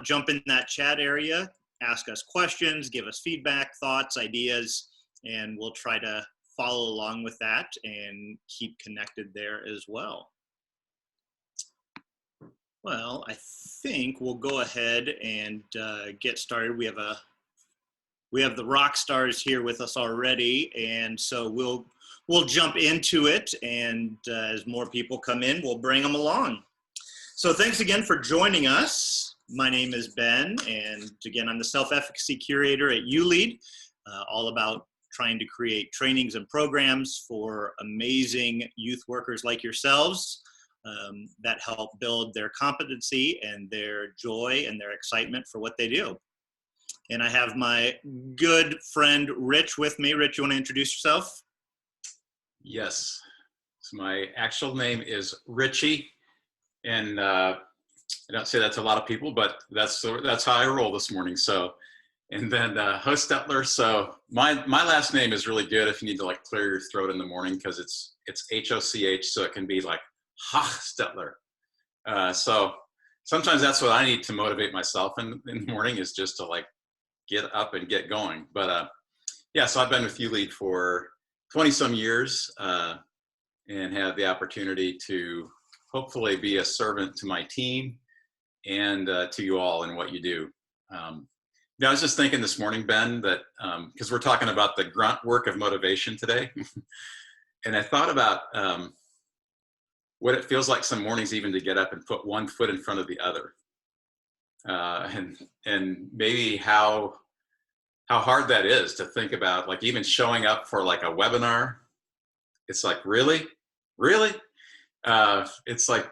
jump in that chat area, ask us questions, give us feedback, thoughts, ideas, and we'll try to follow along with that and keep connected there as well. Well, I think we'll go ahead and get started. We have the rock stars here with us already, and so we'll jump into it, and as more people come in, we'll bring them along. So thanks again for joining us. My name is Ben, and again, I'm the self-efficacy curator at A.M.P.ed, all about trying to create trainings and programs for amazing youth workers like yourselves that help build their competency and their joy and their excitement for what they do. And I have my good friend Rich with me. Rich, you want to introduce yourself? Yes. So my actual name is Richie, and I don't say that to a lot of people, but that's how I roll this morning. So, and then Hostetler. So my last name is really good if you need to like clear your throat in the morning, because it's H-O-C-H, so it can be like Hostetler. So sometimes that's what I need to motivate myself in the morning, is just to like get up and get going. But yeah, so I've been with A.M.P.ed for 20 some years and had the opportunity to hopefully be a servant to my team and to you all in what you do. Now, I was just thinking this morning, Ben, that because we're talking about the grunt work of motivation today, and I thought about what it feels like some mornings even to get up and put one foot in front of the other, and maybe how hard that is to think about, like even showing up for like a webinar. It's like, really? It's like,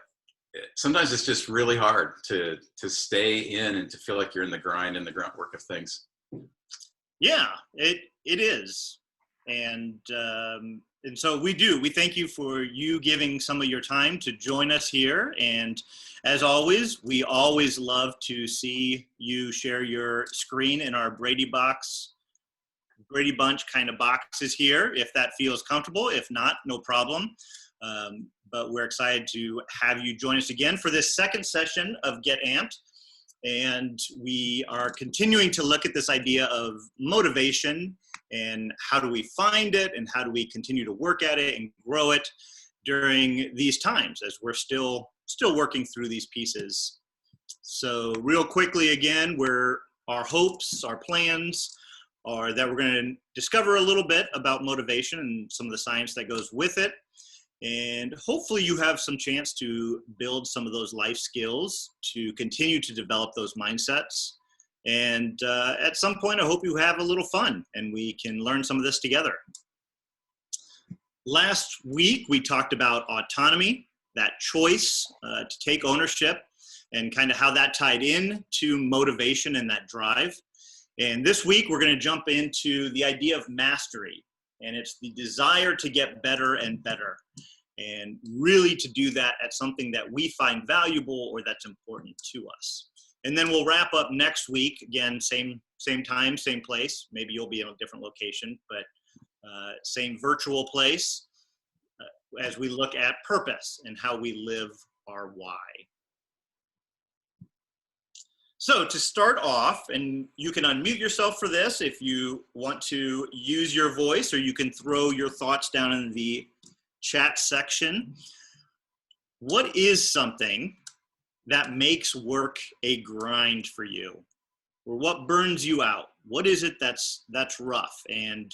sometimes it's just really hard to stay in and to feel like you're in the grind and the grunt work of things. Yeah, it is. And so we thank you for you giving some of your time to join us here. And as always, we always love to see you share your screen in our Brady Bunch kind of boxes here, if that feels comfortable. If not, no problem. But we're excited to have you join us again for this second session of Get Amped. And we are continuing to look at this idea of motivation and how do we find it and how do we continue to work at it and grow it during these times as we're still working through these pieces. So real quickly again, our hopes, our plans are that we're going to discover a little bit about motivation and some of the science that goes with it. And hopefully you have some chance to build some of those life skills to continue to develop those mindsets. And at some point, I hope you have a little fun and we can learn some of this together. Last week, we talked about autonomy, that choice to take ownership, and kind of how that tied in to motivation and that drive. And this week, we're going to jump into the idea of mastery. And it's the desire to get better and better, and really to do that at something that we find valuable or that's important to us. And then we'll wrap up next week, again, same time, same place. Maybe you'll be in a different location, but same virtual place as we look at purpose and how we live our why. So to start off, and you can unmute yourself for this if you want to use your voice, or you can throw your thoughts down in the chat section. What is something that makes work a grind for you? Or what burns you out? What is it that's rough? And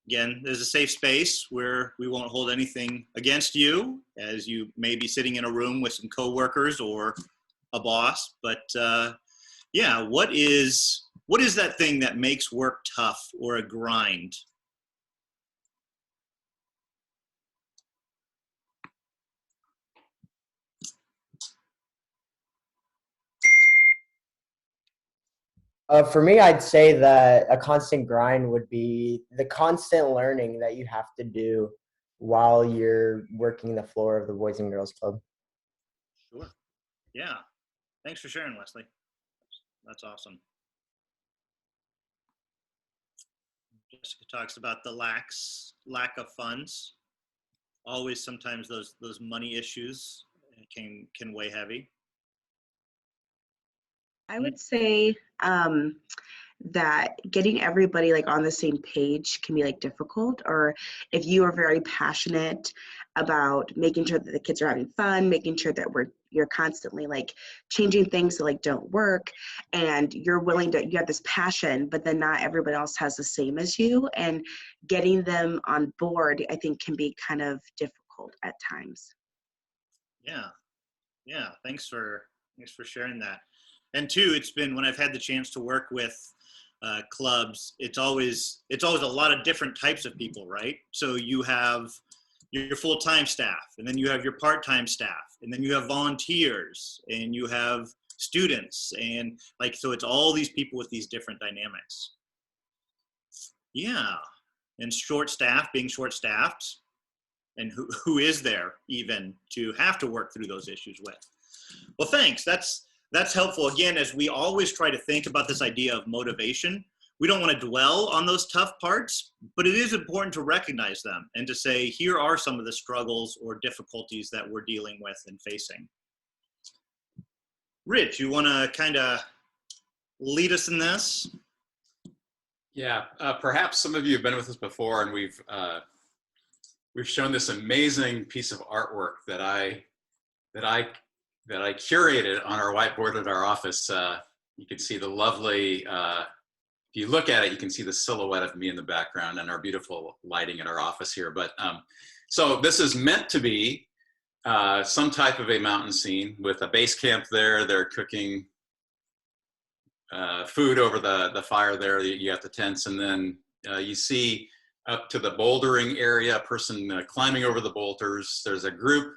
again, there's a safe space where we won't hold anything against you, as you may be sitting in a room with some coworkers or a boss, but yeah, what is that thing that makes work tough or a grind? For me, I'd say that a constant grind would be the constant learning that you have to do while you're working the floor of the Boys and Girls Club. Sure. Yeah. Thanks for sharing, Leslie. That's awesome. Jessica talks about the lack of funds. Always, sometimes those money issues can weigh heavy. I would say that getting everybody like on the same page can be like difficult, or if you are very passionate about making sure that the kids are having fun, making sure that you're constantly like changing things that like don't work, and you're willing to, you have this passion, but then not everybody else has the same as you, and getting them on board I think can be kind of difficult at times. Yeah. Yeah. Thanks for sharing that. And two, it's been, when I've had the chance to work with clubs, it's always a lot of different types of people, right? So you have your full-time staff, and then you have your part-time staff, and then you have volunteers, and you have students, and like, so it's all these people with these different dynamics. Yeah. And being short-staffed, and who is there even to have to work through those issues with. Well, thanks. That's helpful. Again, as we always try to think about this idea of motivation, we don't want to dwell on those tough parts, but it is important to recognize them and to say, here are some of the struggles or difficulties that we're dealing with and facing. Rich, you want to kind of lead us in this? Yeah, perhaps some of you have been with us before, and we've shown this amazing piece of artwork that I curated on our whiteboard at our office. You can see the lovely, if you look at it, you can see the silhouette of me in the background and our beautiful lighting in our office here. But so this is meant to be some type of a mountain scene with a base camp there. They're cooking food over the fire there. You got the tents, and then you see up to the bouldering area, a person climbing over the boulders. There's a group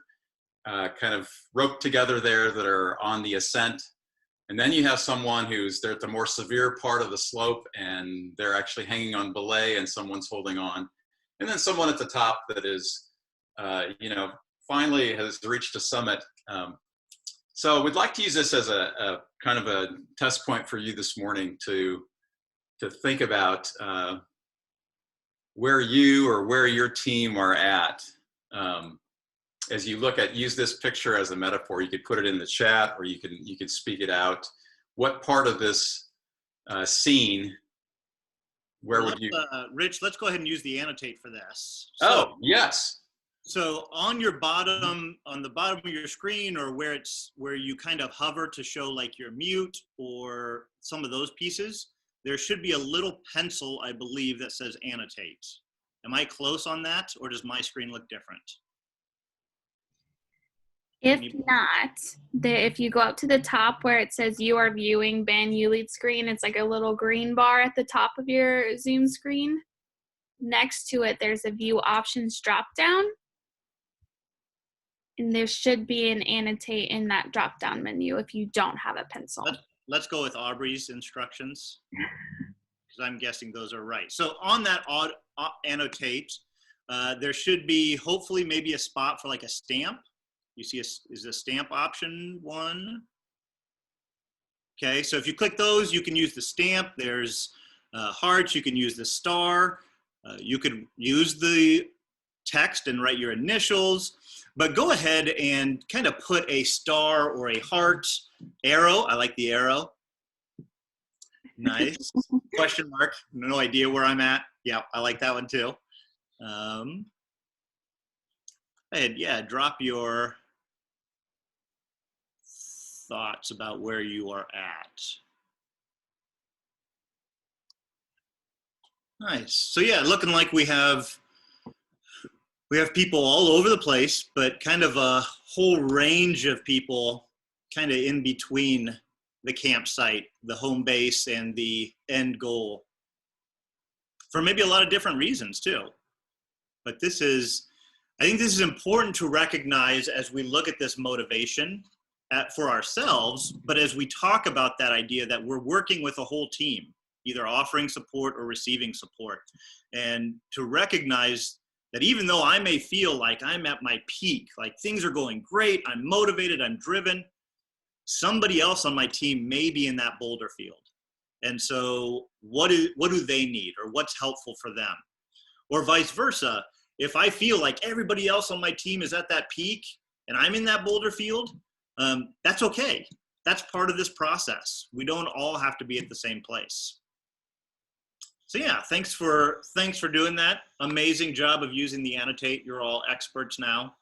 kind of roped together there that are on the ascent. And then you have someone who's there at the more severe part of the slope, and they're actually hanging on belay, and someone's holding on. And then someone at the top that is, finally has reached a summit. So we'd like to use this as a kind of a test point for you this morning to think about where you or where your team are at. As you use this picture as a metaphor, you could put it in the chat, or you could speak it out. What part of this scene, would you? Rich, let's go ahead and use the annotate for this. So, yes. So on the bottom of your screen, or where you kind of hover to show like your mute or some of those pieces, there should be a little pencil, I believe, that says annotate. Am I close on that, or does my screen look different? If not, if you go up to the top where it says you are viewing Ban ULEAD screen, it's like a little green bar at the top of your Zoom screen. Next to it, there's a view options drop down. And there should be an annotate in that drop down menu if you don't have a pencil. Let's go with Aubrey's instructions, because I'm guessing those are right. So on that annotate, there should be hopefully maybe a spot for like a stamp. You see, is a stamp option one? Okay, so if you click those, you can use the stamp. There's hearts, you can use the star. You could use the text and write your initials, but go ahead and kind of put a star or a heart, arrow. I like the arrow. Nice. Question mark, no idea where I'm at. Yeah, I like that one too. And yeah, drop your thoughts about where you are at. Nice. So yeah, looking like we have people all over the place, but kind of a whole range of people kind of in between the campsite, the home base, and the end goal, for maybe a lot of different reasons too. But I think this is important to recognize as we look at this motivation for ourselves, but as we talk about that idea that we're working with a whole team, either offering support or receiving support, and to recognize that even though I may feel like I'm at my peak, like things are going great, I'm motivated, I'm driven, somebody else on my team may be in that boulder field. And so what do they need, or what's helpful for them? Or vice versa, if I feel like everybody else on my team is at that peak and I'm in that boulder field, that's okay. that's part of this process. We don't all have to be at the same place. So yeah, thanks for doing that. Amazing job of using the annotate. You're all experts now.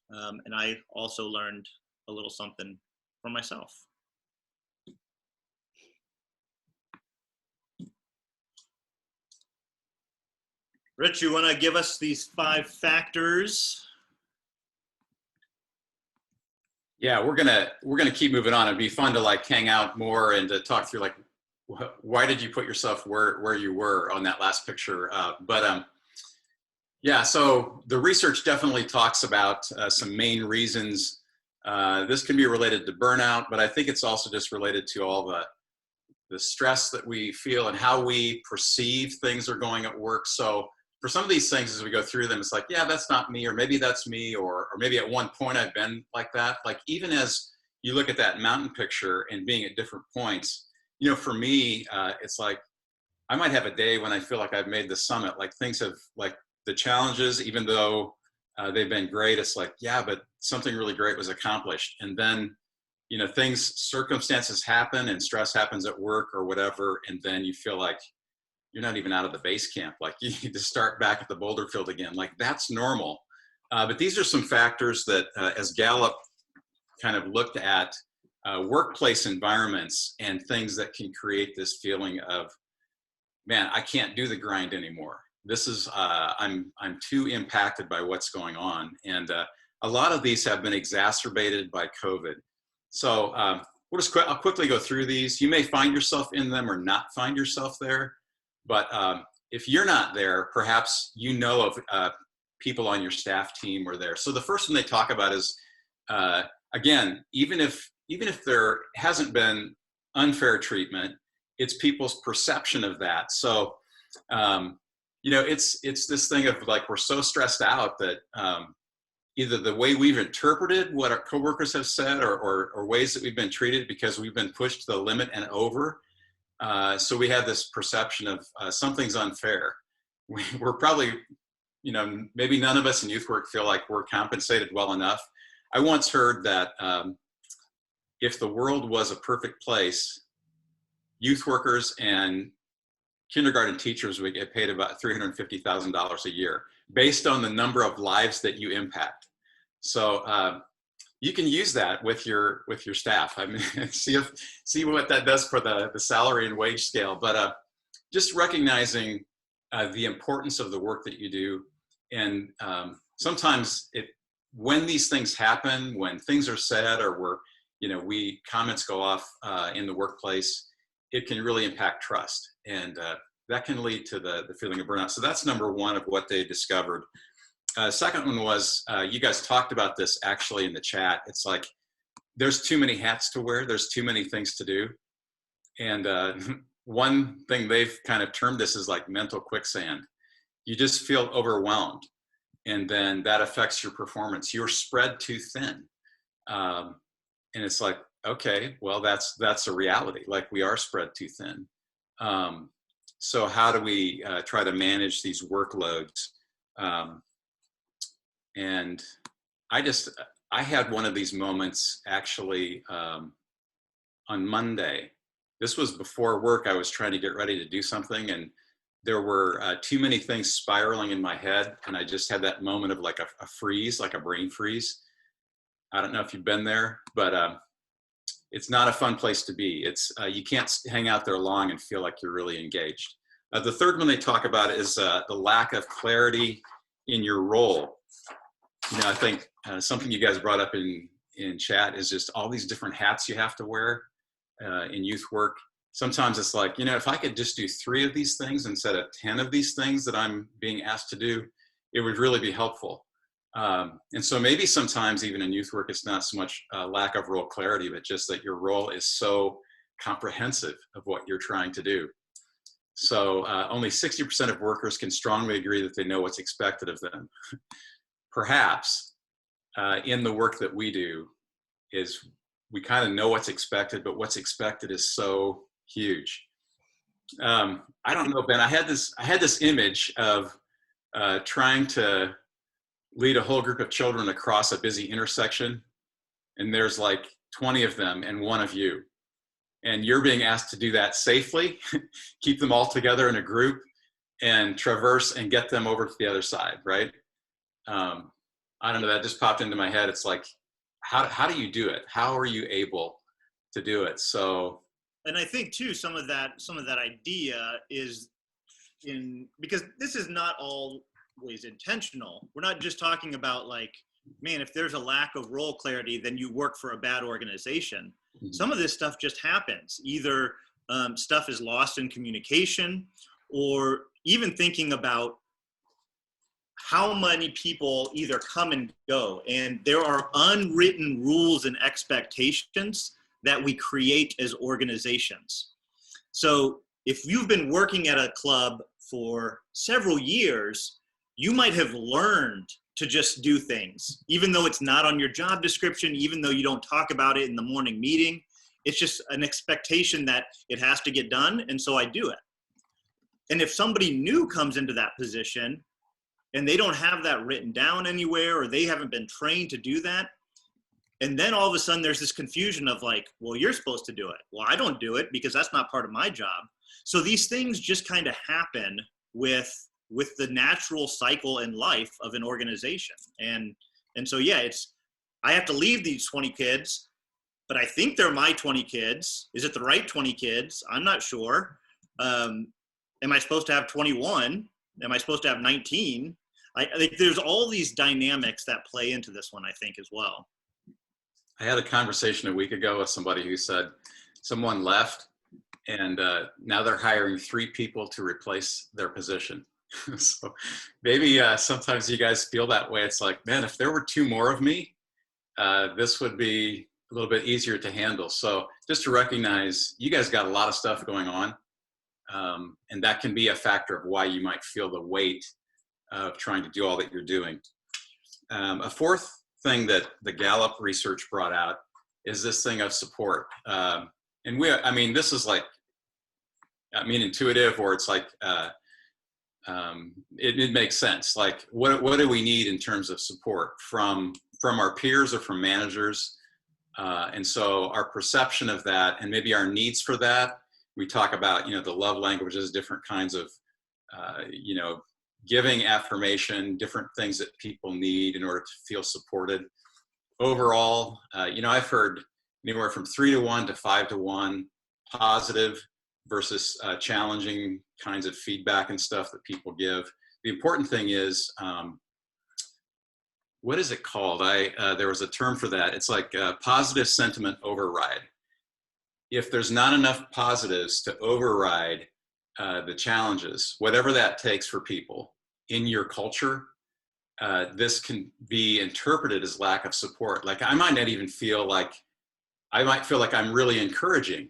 And I also learned a little something for myself. Rich, you want to give us these 5 factors? Yeah, we're gonna keep moving on. It'd be fun to like hang out more and to talk through like why did you put yourself where you were on that last picture. Yeah, so the research definitely talks about some main reasons. This can be related to burnout, but I think it's also just related to all the stress that we feel and how we perceive things are going at work. So for some of these things, as we go through them, it's like, yeah, that's not me, or maybe that's me, or maybe at one point I've been like that. Like even as you look at that mountain picture and being at different points, you know, for me, it's like, I might have a day when I feel like I've made the summit, like things have, like the challenges, even though they've been great, it's like, yeah, but something really great was accomplished. And then, you know, circumstances happen and stress happens at work or whatever, and then you feel like you're not even out of the base camp. Like you need to start back at the boulder field again. Like that's normal. But these are some factors that as Gallup kind of looked at workplace environments and things that can create this feeling of, man, I can't do the grind anymore. This is, I'm too impacted by what's going on. And a lot of these have been exacerbated by COVID. So I'll quickly go through these. You may find yourself in them or not find yourself there. But if you're not there, perhaps you know of people on your staff team or there. So the first one they talk about is, again, even if there hasn't been unfair treatment, it's people's perception of that. So, you know, it's this thing of like, we're so stressed out that either the way we've interpreted what our coworkers have said or ways that we've been treated because we've been pushed to the limit and over. So we have this perception of something's unfair. We're probably, you know, maybe none of us in youth work feel like we're compensated well enough. I once heard that if the world was a perfect place, youth workers and kindergarten teachers would get paid about $350,000 a year based on the number of lives that you impact. So you can use that with your staff. I mean, see what that does for the salary and wage scale. But just recognizing the importance of the work that you do, and sometimes when these things happen, when things are said, or comments go off in the workplace, it can really impact trust, and that can lead to the feeling of burnout. So that's number one of what they discovered. Second one was, you guys talked about this actually in the chat. It's like, there's too many hats to wear. There's too many things to do. And one thing they've kind of termed this as like mental quicksand. You just feel overwhelmed. And then that affects your performance. You're spread too thin. And it's like, okay, well, that's a reality. Like we are spread too thin. So how do we try to manage these workloads? And I had one of these moments actually on Monday. This was before work. I was trying to get ready to do something, and there were too many things spiraling in my head, and I just had that moment of like a freeze, like a brain freeze. I don't know if you've been there, but it's not a fun place to be. It's you can't hang out there long and feel like you're really engaged. The third one they talk about is the lack of clarity in your role. You know, I think something you guys brought up in chat is just all these different hats you have to wear in youth work. Sometimes it's like, you know, if I could just do 3 of these things instead of 10 of these things that I'm being asked to do, it would really be helpful. And so maybe sometimes even in youth work, it's not so much lack of role clarity, but just that your role is so comprehensive of what you're trying to do. So only 60% of workers can strongly agree that they know what's expected of them. Perhaps in the work that we do is we kind of know what's expected, but what's expected is so huge. I don't know, Ben, I had this image of trying to lead a whole group of children across a busy intersection. And there's like 20 of them and one of you. And you're being asked to do that safely, keep them all together in a group and traverse and get them over to the other side, right? I don't know, that just popped into my head. It's like, how do you do it? How are you able to do it? So, and I think too, some of that idea is because this is not always intentional. We're not just talking about like, man, if there's a lack of role clarity, then you work for a bad organization. mm-hmm. Some of this stuff just happens. Either stuff is lost in communication, or even thinking about how many people either come and go. And there are unwritten rules and expectations that we create as organizations. So if you've been working at a club for several years, you might have learned to just do things, even though it's not on your job description, even though you don't talk about it in the morning meeting. It's just an expectation that it has to get done, and so I do it. And if somebody new comes into that position and they don't have that written down anywhere, or they haven't been trained to do that, and then all of a sudden there's this confusion of like, well, you're supposed to do it. Well, I don't do it because that's not part of my job. So these things just kind of happen with the natural cycle in life of an organization. And so, yeah, I have to leave these 20 kids, but I think they're my 20 kids. Is it the right 20 kids? I'm not sure. Am I supposed to have 21? Am I supposed to have 19? I think there's all these dynamics that play into this one, I think, as well. I had a conversation a week ago with somebody who said someone left and now they're hiring 3 people to replace their position. So maybe sometimes you guys feel that way. It's like, man, if there were 2 more of me, this would be a little bit easier to handle. So just to recognize you guys got a lot of stuff going on. And that can be a factor of why you might feel the weight of trying to do all that you're doing. A fourth thing that the Gallup research brought out is this thing of support. And this is like, intuitive, or it's like, it makes sense. Like, what do we need in terms of support from our peers or from managers? And so our perception of that and maybe our needs for that, we talk about, the love languages, different kinds of, giving affirmation, different things that people need in order to feel supported. Overall, I've heard anywhere from 3 to 1 to 5 to 1 positive versus challenging kinds of feedback and stuff that people give. The important thing is, what is it called? There was a term for that. It's like positive sentiment override. If there's not enough positives to override the challenges, whatever that takes for people in your culture, this can be interpreted as lack of support. Like I might feel like I'm really encouraging,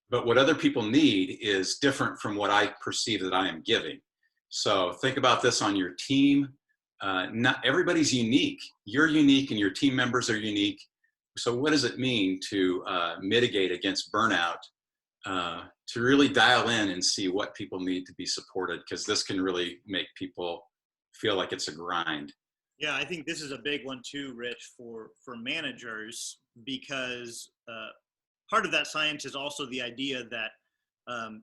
but what other people need is different from what I perceive that I am giving. So think about this on your team. Not everybody's unique. You're unique and your team members are unique. So what does it mean to mitigate against burnout, to really dial in and see what people need to be supported? Because this can really make people feel like it's a grind. Yeah, I think this is a big one too, Rich, for managers, because part of that science is also the idea that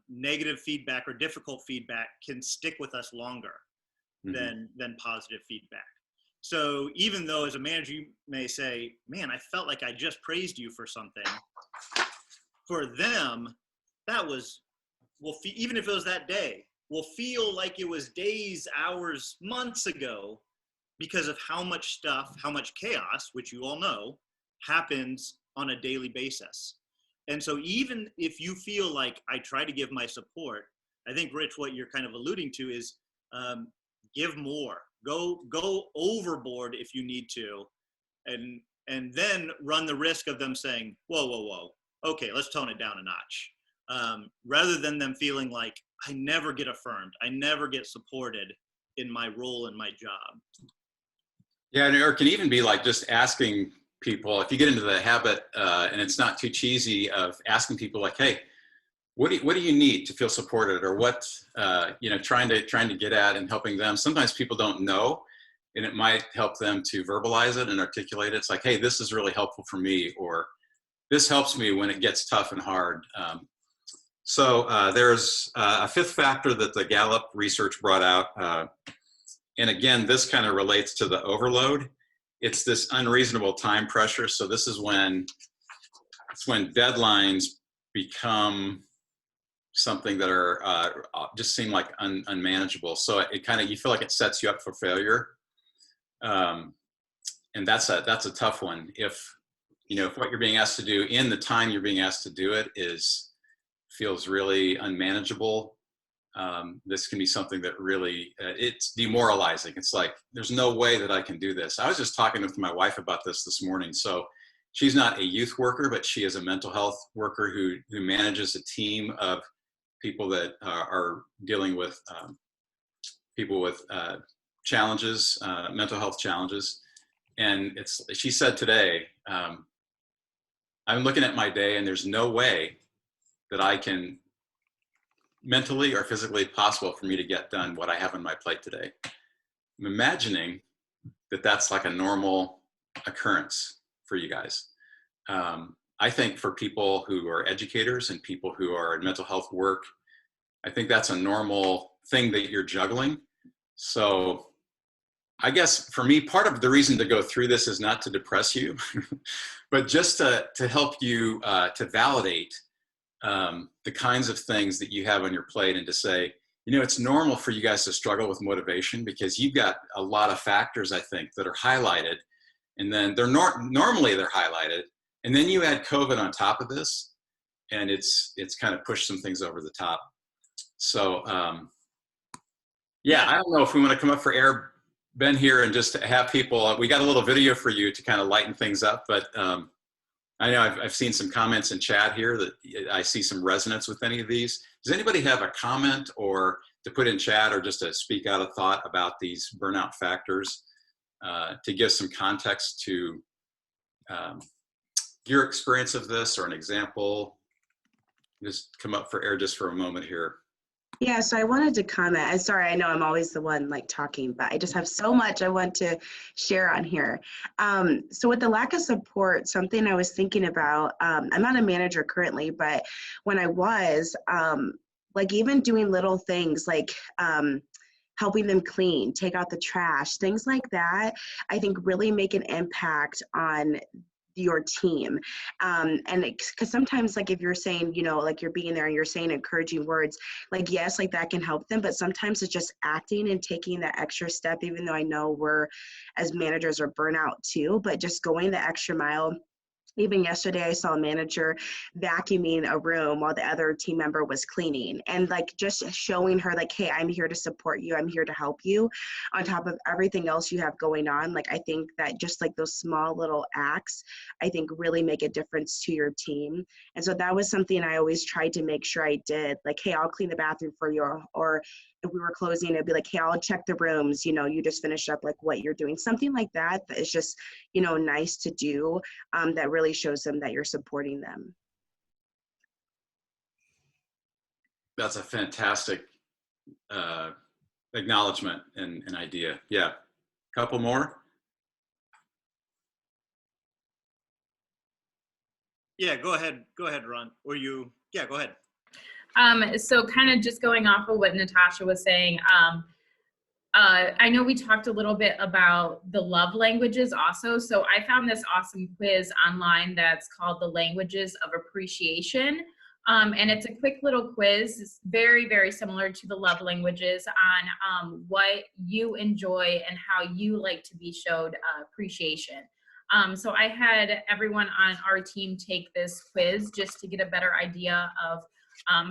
negative feedback or difficult feedback can stick with us longer than positive feedback. So even though as a manager you may say, man, I felt like I just praised you for something, for them, that was, even if it was that day, will feel like it was days, hours, months ago, because of how much stuff, how much chaos, which you all know, happens on a daily basis. And so even if you feel like I try to give my support, I think, Rich, what you're kind of alluding to is give more. Go overboard if you need to, and then run the risk of them saying, whoa, okay, let's tone it down a notch. Rather than them feeling like, I never get affirmed, I never get supported in my role and my job. Yeah, or it can even be like just asking people, if you get into the habit, and it's not too cheesy, of asking people like, hey, what do you need to feel supported, or what, trying to get at and helping them. Sometimes people don't know, and it might help them to verbalize it and articulate it. It's like, hey, this is really helpful for me, or this helps me when it gets tough and hard. There's a fifth factor that the Gallup research brought out. And again, this kind of relates to the overload. It's this unreasonable time pressure. So this is when deadlines become something that are just seem like unmanageable. So it kind of, you feel like it sets you up for failure. And that's a tough one. If what you're being asked to do in the time you're being asked to do it feels really unmanageable, this can be something that really, it's demoralizing. It's like, there's no way that I can do this. I was just talking with my wife about this morning. So she's not a youth worker, but she is a mental health worker who manages a team of people that are dealing with people with challenges, mental health challenges. And she said today, I'm looking at my day and there's no way that I can mentally or physically possible for me to get done what I have on my plate today. I'm imagining that that's like a normal occurrence for you guys. I think for people who are educators and people who are in mental health work, I think that's a normal thing that you're juggling. So I guess for me, part of the reason to go through this is not to depress you, but just to help you to validate the kinds of things that you have on your plate, and to say, it's normal for you guys to struggle with motivation because you've got a lot of factors, I think, that are highlighted, and then they're normally they're highlighted, and then you add COVID on top of this, and it's kind of pushed some things over the top. So yeah, I don't know if we want to come up for air, Ben, here, and just have people, we got a little video for you to kind of lighten things up, but I know I've seen some comments in chat here that I see some resonance with any of these. Does anybody have a comment or to put in chat, or just to speak out a thought about these burnout factors, to give some context to your experience of this, or an example? Just come up for air just for a moment here. Yeah, so I wanted to comment. I'm sorry, I know I'm always the one like talking, but I just have so much I want to share on here. So with the lack of support, something I was thinking about, I'm not a manager currently, but when I was, like even doing little things like helping them clean, take out the trash, things like that, I think really make an impact on your team. And because sometimes, like if you're saying, like you're being there and you're saying encouraging words, like yes, like that can help them, but sometimes it's just acting and taking that extra step, even though I know we're as managers are burnout too, but just going the extra mile. Even yesterday, I saw a manager vacuuming a room while the other team member was cleaning, and like just showing her like, hey, I'm here to support you. I'm here to help you on top of everything else you have going on. Like, I think that just like those small little acts, I think really make a difference to your team. And so that was something I always tried to make sure I did. Like, hey, I'll clean the bathroom for you. Or if we were closing, it'd be like, hey, I'll check the rooms. You just finish up like what you're doing. Something like that is just, nice to do, that really shows them that you're supporting them. That's a fantastic acknowledgement and idea. Yeah, couple more. Yeah, go ahead, Ron. Or you, yeah, go ahead. So kind of just going off of what Natasha was saying, I know we talked a little bit about the love languages also. So I found this awesome quiz online that's called the Languages of Appreciation. And it's a quick little quiz. It's very, very similar to the love languages on what you enjoy and how you like to be showed appreciation. So I had everyone on our team take this quiz just to get a better idea of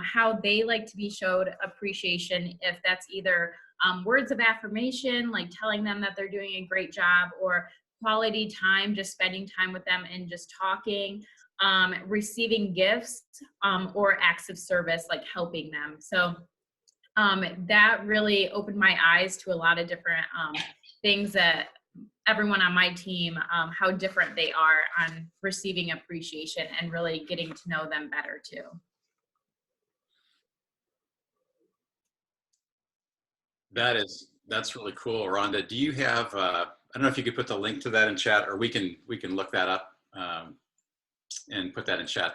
how they like to be showed appreciation, if that's either words of affirmation, like telling them that they're doing a great job, or quality time, just spending time with them and just talking, receiving gifts, or acts of service, like helping them. So that really opened my eyes to a lot of different things that everyone on my team, how different they are on receiving appreciation and really getting to know them better too. That's really cool. Rhonda, do you have, I don't know if you could put the link to that in chat, or we can look that up and put that in chat.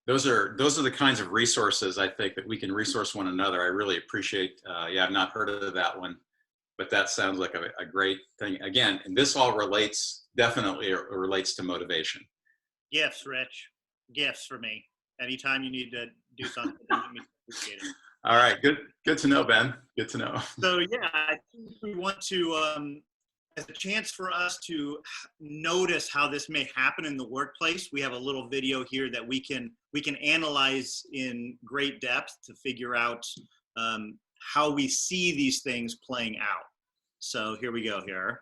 Those are the kinds of resources I think that we can resource one another. I really appreciate. Yeah, I've not heard of that one, but that sounds like a great thing. Again, and this all definitely relates to motivation. Gifts, Rich. Gifts for me. Anytime you need to do something, we appreciate it. All right, good to know, Ben. Good to know. So yeah, I think we want to, as a chance for us to notice how this may happen in the workplace, we have a little video here that we can analyze in great depth to figure out how we see these things playing out. So here we go here.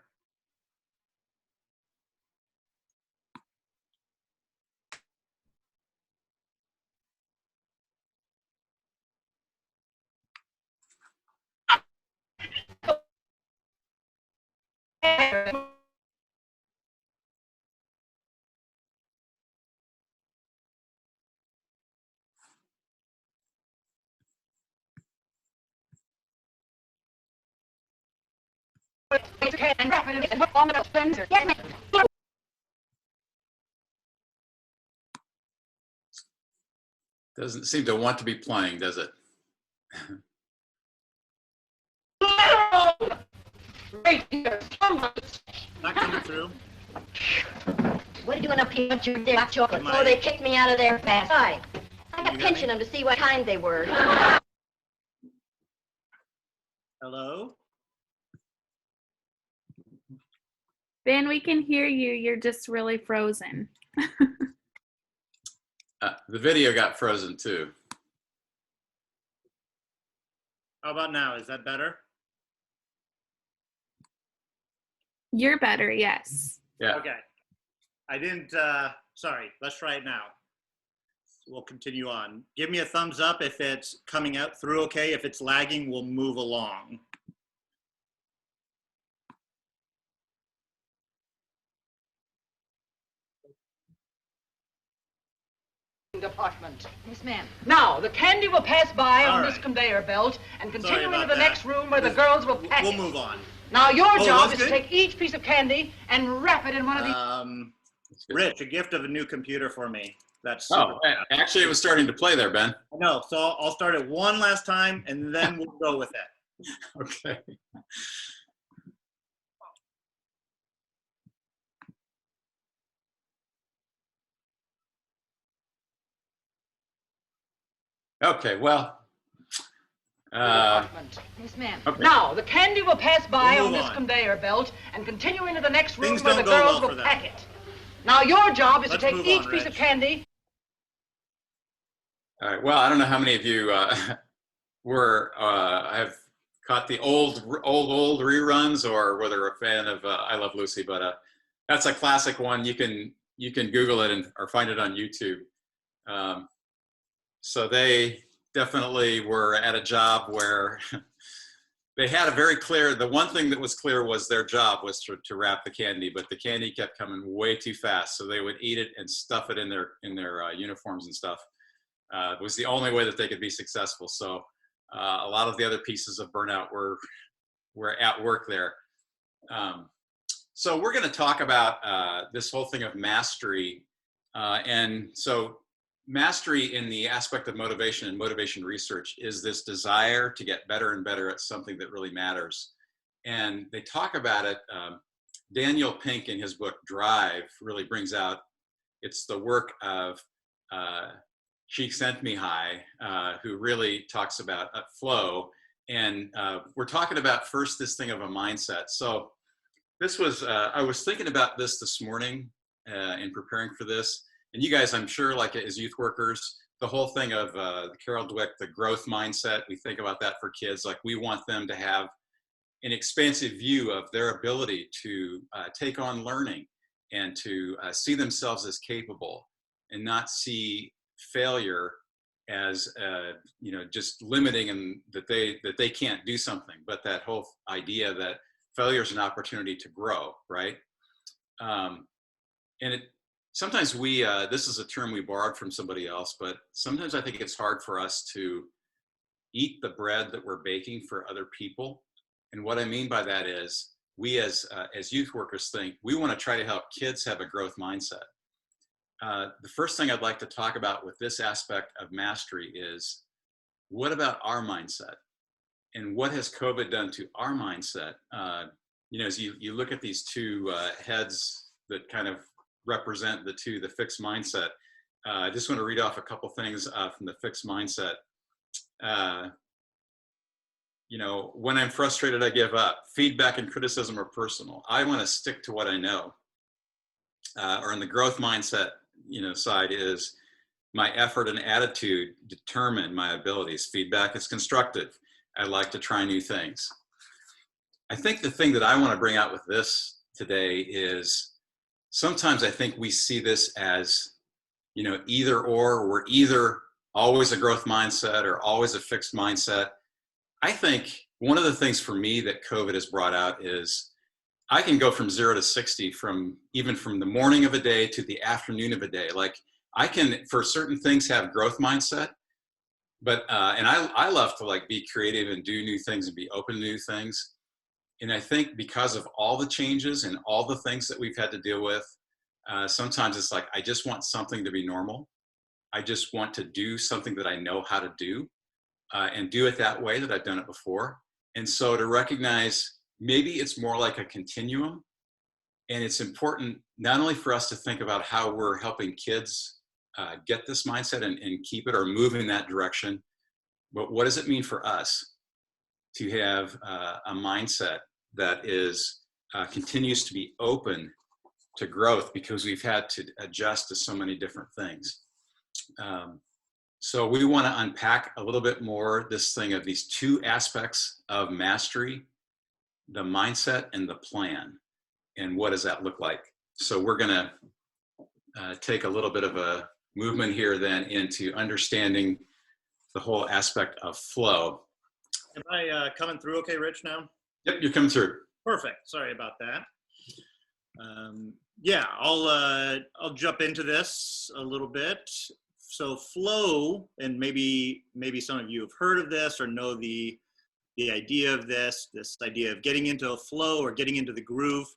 Doesn't seem to want to be playing, does it? Not coming through. What are you doing up here with your hot chocolate? Oh, they kicked me out of there fast. Hi. I got pinching them to see what kind they were. Hello? Ben, we can hear you. You're just really frozen. The video got frozen too. How about now? Is that better? You're better, yes. Yeah. Okay. I didn't, sorry, let's try it now. We'll continue on. Give me a thumbs up if it's coming out through okay. If it's lagging, we'll move along. Department. Yes, ma'am. Now, the candy will pass by All on right. this conveyor belt and continue Sorry into about the that. next room where the girls will pack We'll it. move on. Now, your Oh, job that's is to good. take each piece of candy and wrap it in one of these. Rich, a gift of a new computer for me. That's super Oh, fast. actually, it was starting to play there, Ben. I know, so I'll start it one last time and then we'll go with it. Okay. Okay, well. Department. Yes, ma'am. Okay. Now, the candy will pass by We'll on move this on. conveyor belt and continue into the next room Things where the don't go girls well will for pack them. it. Now, your job is Let's to take move each on, piece of Rich. candy. All right. Well, I don't know how many of you have caught the old reruns, or whether you're a fan of I Love Lucy, but that's a classic one. You can Google it or find it on YouTube. So they definitely were at a job where they had a very clear. The one thing that was clear was their job was to wrap the candy, but the candy kept coming way too fast, so they would eat it and stuff it in their uniforms and stuff. It was the only way that they could be successful. So a lot of the other pieces of burnout were at work there. So we're going to talk about this whole thing of mastery. And so mastery in the aspect of motivation and motivation research is this desire to get better and better at something that really matters. And they talk about it. Daniel Pink in his book Drive really brings out, it's the work of Csikszentmihalyi, who really talks about flow. And we're talking about first this thing of a mindset. So this was, I was thinking about this morning in preparing for this. And you guys, I'm sure, like as youth workers, the whole thing of Carol Dweck, the growth mindset, we think about that for kids. Like we want them to have an expansive view of their ability to take on learning and to see themselves as capable and not see failure as just limiting and that they can't do something, but that whole idea that failure is an opportunity to grow, right? And sometimes this is a term we borrowed from somebody else, but sometimes I think it's hard for us to eat the bread that we're baking for other people. And what I mean by that is we as youth workers think we want to try to help kids have a growth mindset. the first thing I'd like to talk about with this aspect of mastery is, what about our mindset? And what has COVID done to our mindset? As you look at these two heads that kind of represent the fixed mindset, I just want to read off a couple things from the fixed mindset. When I'm frustrated, I give up. Feedback and criticism are personal. I want to stick to what I know. Or in the growth mindset, side is, my effort and attitude determine my abilities. Feedback is constructive. I like to try new things. I think the thing that I want to bring out with this today is, sometimes I think we see this as, either or. We're either always a growth mindset or always a fixed mindset. I think one of the things for me that COVID has brought out is, I can go from 0 to 60 even from the morning of a day to the afternoon of a day. Like, I can, for certain things, have growth mindset, but and I love to be creative and do new things and be open to new things. And I think because of all the changes and all the things that we've had to deal with, sometimes it's like, I just want something to be normal. I just want to do something that I know how to do, and do it that way that I've done it before. And so to recognize, maybe it's more like a continuum, and it's important not only for us to think about how we're helping kids get this mindset and keep it or move in that direction, but what does it mean for us to have a mindset that is continues to be open to growth, because we've had to adjust to so many different things. So we want to unpack a little bit more this thing of these two aspects of mastery, the mindset and the plan, and what does that look like. So we're going to take a little bit of a movement here then into understanding the whole aspect of flow. Am I coming through okay, Rich, now? Yep, you're coming through. Perfect. Sorry about that. Yeah, I'll jump into this a little bit. So flow, and maybe some of you have heard of this or know the idea of this idea of getting into a flow or getting into the groove.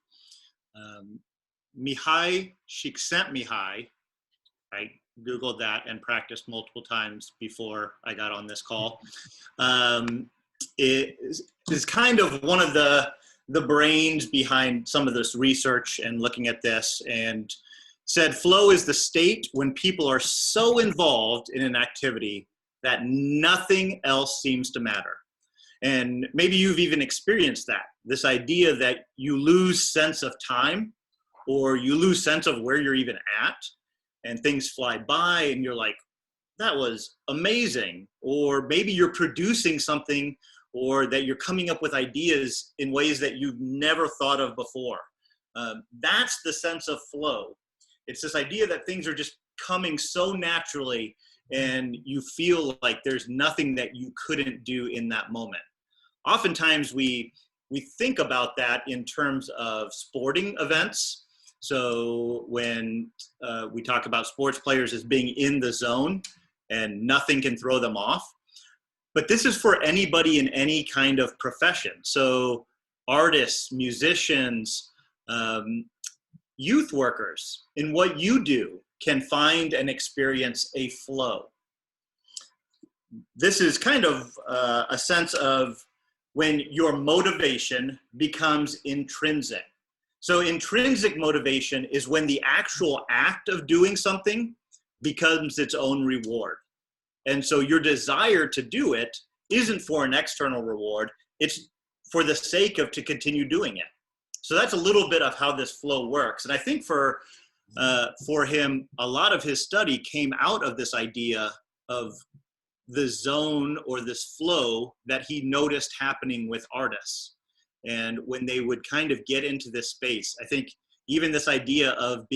Mihai Csikszentmihalyi, I Googled that and practiced multiple times before I got on this call. It is kind of one of the brains behind some of this research and looking at this, and said flow is the state when people are so involved in an activity that nothing else seems to matter. And maybe you've even experienced that, this idea that you lose sense of time, or you lose sense of where you're even at, and things fly by and you're like, that was amazing. Or maybe you're producing something, or that you're coming up with ideas in ways that you've never thought of before. That's the sense of flow. It's this idea that things are just coming so naturally, and you feel like there's nothing that you couldn't do in that moment. Oftentimes we think about that in terms of sporting events. So when we talk about sports players as being in the zone and nothing can throw them off, but this is for anybody in any kind of profession. So artists, musicians, youth workers, in what you do, can find and experience a flow. This is kind of a sense of when your motivation becomes intrinsic. So intrinsic motivation is when the actual act of doing something becomes its own reward. And so your desire to do it isn't for an external reward, it's for the sake of to continue doing it. So that's a little bit of how this flow works. And I think for him, a lot of his study came out of this idea of the zone or this flow that he noticed happening with artists. And when they would kind of get into this space, I think even this idea of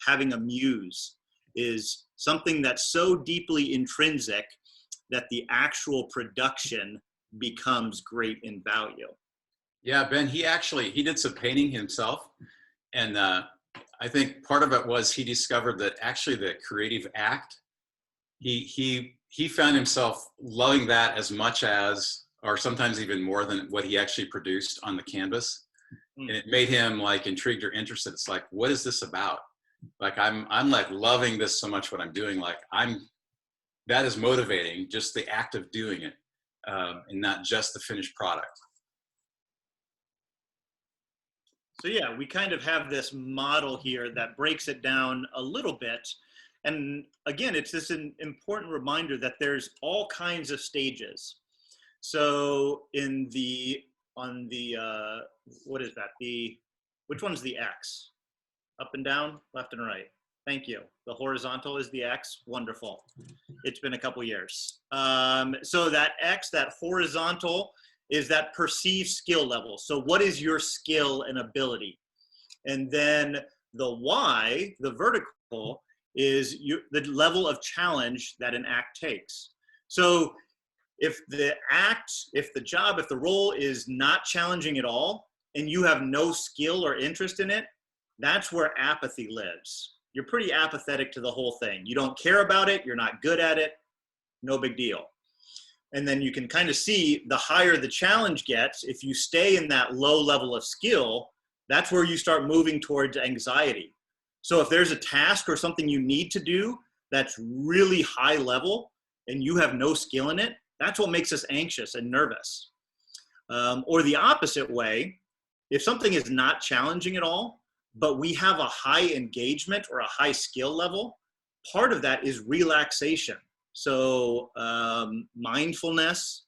having a muse is something that's so deeply intrinsic that the actual production becomes great in value. Yeah, Ben, he did some painting himself. And I think part of it was he discovered that actually the creative act, he found himself loving that as much as, or sometimes even more than what he actually produced on the canvas. And it made him like intrigued or interested. It's like, what is this about? Like I'm like loving this so much what I'm doing. Like that is motivating, just the act of doing it, and not just the finished product. So yeah, we kind of have this model here that breaks it down a little bit. And again, it's this important reminder that there's all kinds of stages. So on the, what is that? Which one's the X? Up and down, left and right. Thank you. The horizontal is the X. Wonderful. It's been a couple years. So that X, that horizontal, is that perceived skill level. So what is your skill and ability? And then the Y, the vertical, is the level of challenge that an act takes. So if the job, if the role is not challenging at all, and you have no skill or interest in it, that's where apathy lives. You're pretty apathetic to the whole thing. You don't care about it, you're not good at it, no big deal. And then you can kind of see the higher the challenge gets, if you stay in that low level of skill, that's where you start moving towards anxiety. So if there's a task or something you need to do that's really high level and you have no skill in it, that's what makes us anxious and nervous. Or the opposite way, if something is not challenging at all, but we have a high engagement or a high skill level, part of that is relaxation. So mindfulness,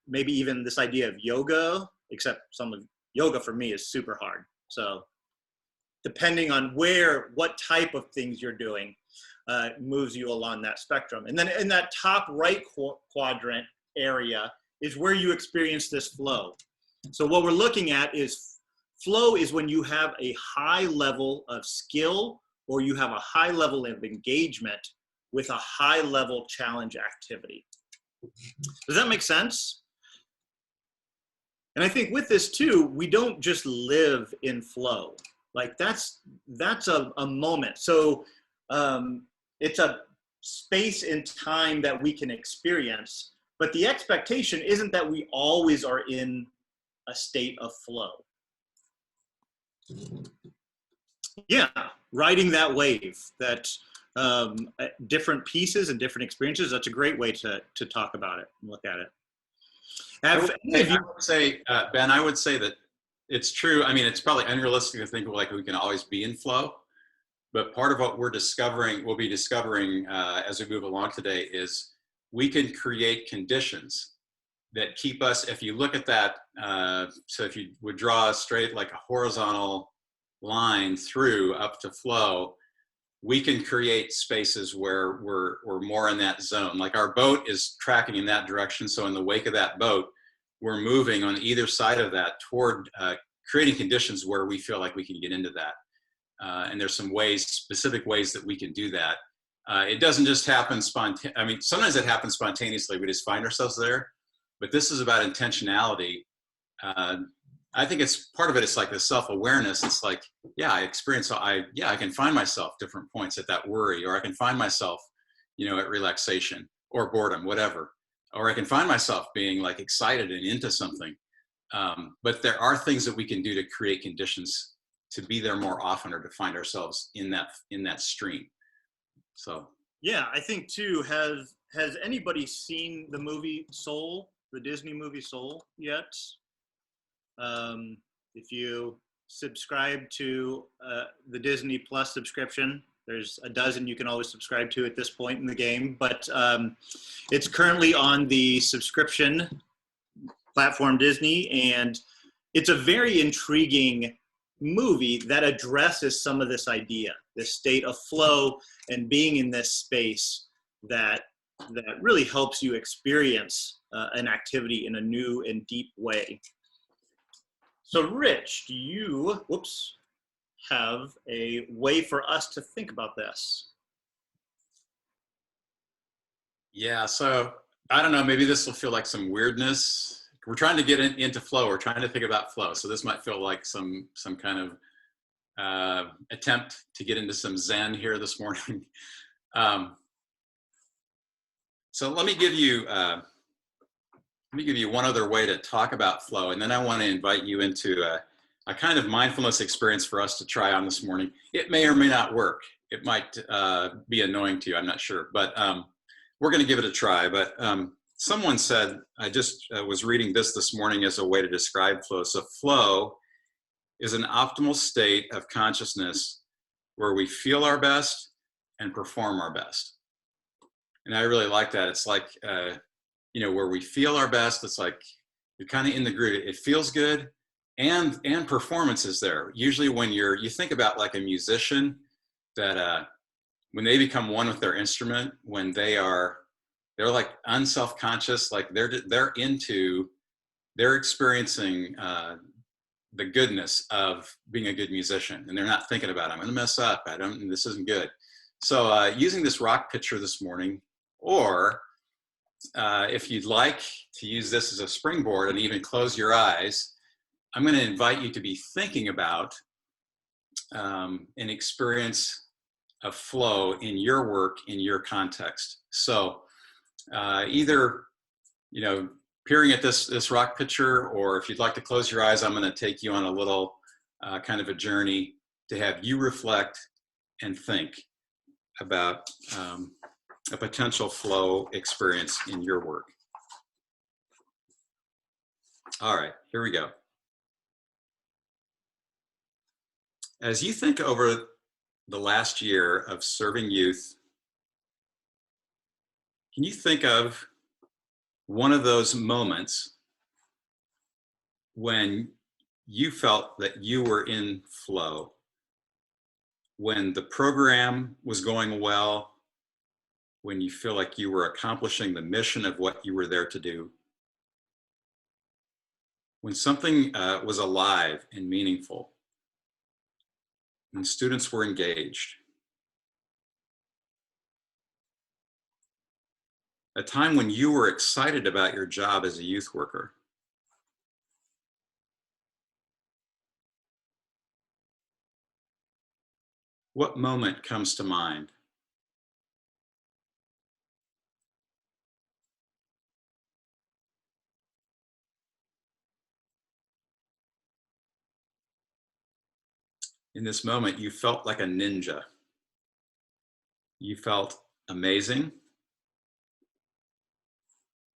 maybe even this idea of yoga, except yoga for me is super hard. So depending on what type of things you're doing, moves you along that spectrum. And then in that top right quadrant area is where you experience this flow. So what we're looking at is flow is when you have a high level of skill or you have a high level of engagement with a high level challenge activity. Does that make sense? And I think with this too, we don't just live in flow. Like that's a moment. So it's a space and time that we can experience, but the expectation isn't that we always are in a state of flow. Yeah, riding that wave, that different pieces and different experiences, that's a great way to talk about it and look at it. I would say, Ben, I would say that it's true. I mean, it's probably unrealistic to think like we can always be in flow, but part of what we'll be discovering as we move along today is we can create conditions that keep us, if you look at that, so if you would draw a straight, like a horizontal line through up to flow, we can create spaces where we're more in that zone. Like our boat is tracking in that direction. So in the wake of that boat, we're moving on either side of that toward creating conditions where we feel like we can get into that. And there's some specific ways that we can do that. It doesn't just happen spontaneously. I mean, sometimes it happens spontaneously. We just find ourselves there. But this is about intentionality. I think it's part of it. It's like the self-awareness. It's like, yeah, I can find myself different points at that worry, or I can find myself, at relaxation or boredom, whatever, or I can find myself being like excited and into something. But there are things that we can do to create conditions to be there more often, or to find ourselves in that stream. So yeah, I think too, has anybody seen the movie Soul, the Disney movie Soul yet? If you subscribe to the Disney Plus subscription, there's a dozen you can always subscribe to at this point in the game, but it's currently on the subscription platform Disney, and it's a very intriguing movie that addresses some of this idea, this state of flow and being in this space that really helps you experience an activity in a new and deep way. So Rich, do you, have a way for us to think about this? Yeah, so I don't know, maybe this will feel like some weirdness. We're trying to get into flow. We're trying to think about flow. So this might feel like some kind of attempt to get into some Zen here this morning. So let me give you one other way to talk about flow, and then I want to invite you into a kind of mindfulness experience for us to try on this morning. It may or may not work. It might be annoying to you, I'm not sure, but we're gonna give it a try. But someone said, I just was reading this morning as a way to describe flow. So flow is an optimal state of consciousness where we feel our best and perform our best. And I really like that. It's like, where we feel our best, it's like you're kind of in the groove. It feels good, and performance is there. Usually when you think about like a musician that when they become one with their instrument, when they're like unself-conscious, like they're experiencing the goodness of being a good musician, and they're not thinking about, I'm gonna mess up, this isn't good. So using this rock picture this morning, or if you'd like to use this as a springboard and even close your eyes, I'm gonna invite you to be thinking about an experience of flow in your work, in your context. So either, peering at this rock picture, or if you'd like to close your eyes, I'm going to take you on a little kind of a journey to have you reflect and think about a potential flow experience in your work. All right, here we go. As you think over the last year of serving youth, can you think of one of those moments when you felt that you were in flow, when the program was going well, when you feel like you were accomplishing the mission of what you were there to do, when something was alive and meaningful, when students were engaged? A time when you were excited about your job as a youth worker. What moment comes to mind? In this moment, you felt like a ninja. You felt amazing.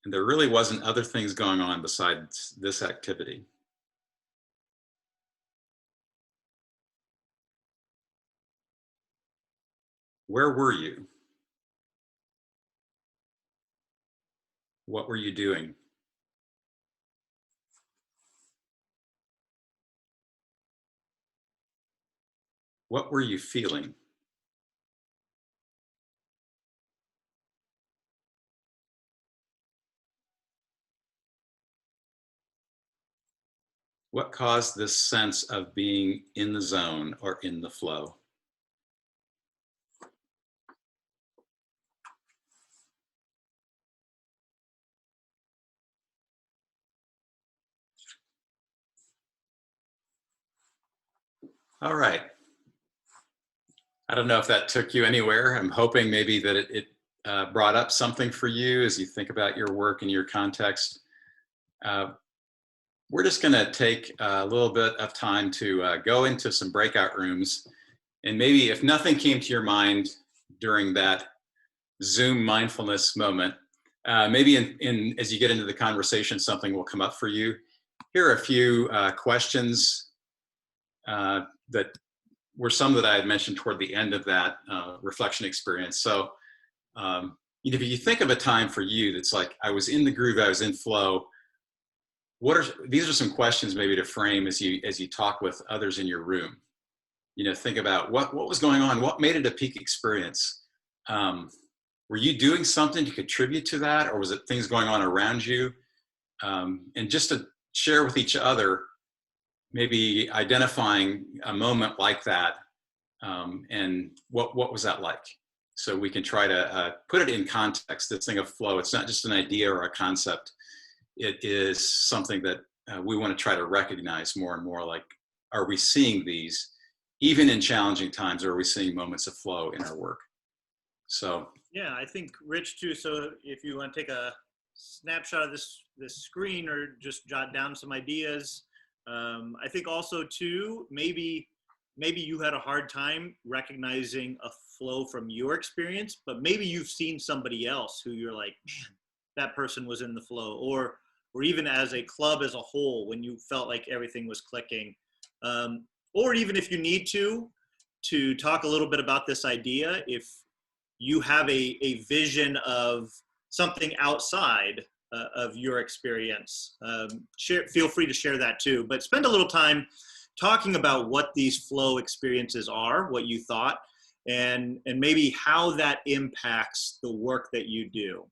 And there really wasn't other things going on besides this activity. Where were you? What were you doing? What were you feeling? What caused this sense of being in the zone or in the flow? All right. I don't know if that took you anywhere. I'm hoping maybe that it brought up something for you as you think about your work and your context. We're just going to take a little bit of time to go into some breakout rooms. And maybe if nothing came to your mind during that Zoom mindfulness moment, maybe as you get into the conversation, something will come up for you. Here are a few questions that were some that I had mentioned toward the end of that reflection experience. So if you think of a time for you that's like, I was in the groove, I was in flow, these are some questions maybe to frame as you talk with others in your room. Think about what was going on, what made it a peak experience. Were you doing something to contribute to that, or was it things going on around you? And just to share with each other, maybe identifying a moment like that, and what was that like? So we can try to put it in context, this thing of flow. It's not just an idea or a concept. It is something that we want to try to recognize more and more, like, are we seeing these, even in challenging times, or are we seeing moments of flow in our work? So. Yeah, I think Rich too, so if you want to take a snapshot of this screen or just jot down some ideas, I think also too, maybe you had a hard time recognizing a flow from your experience, but maybe you've seen somebody else who you're like, man, that person was in the flow, or even as a club as a whole, when you felt like everything was clicking. Or even if you need to talk a little bit about this idea, if you have a vision of something outside of your experience, feel free to share that too. But spend a little time talking about what these flow experiences are, what you thought, and maybe how that impacts the work that you do.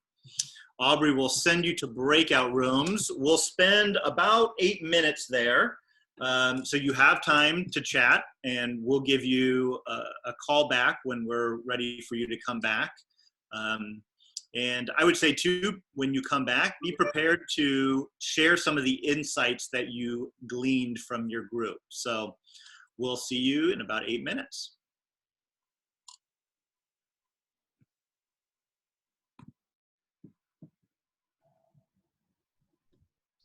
Aubrey will send you to breakout rooms. We'll spend about 8 minutes there. So you have time to chat, and we'll give you a call back when we're ready for you to come back. And I would say too, when you come back, be prepared to share some of the insights that you gleaned from your group. So we'll see you in about 8 minutes.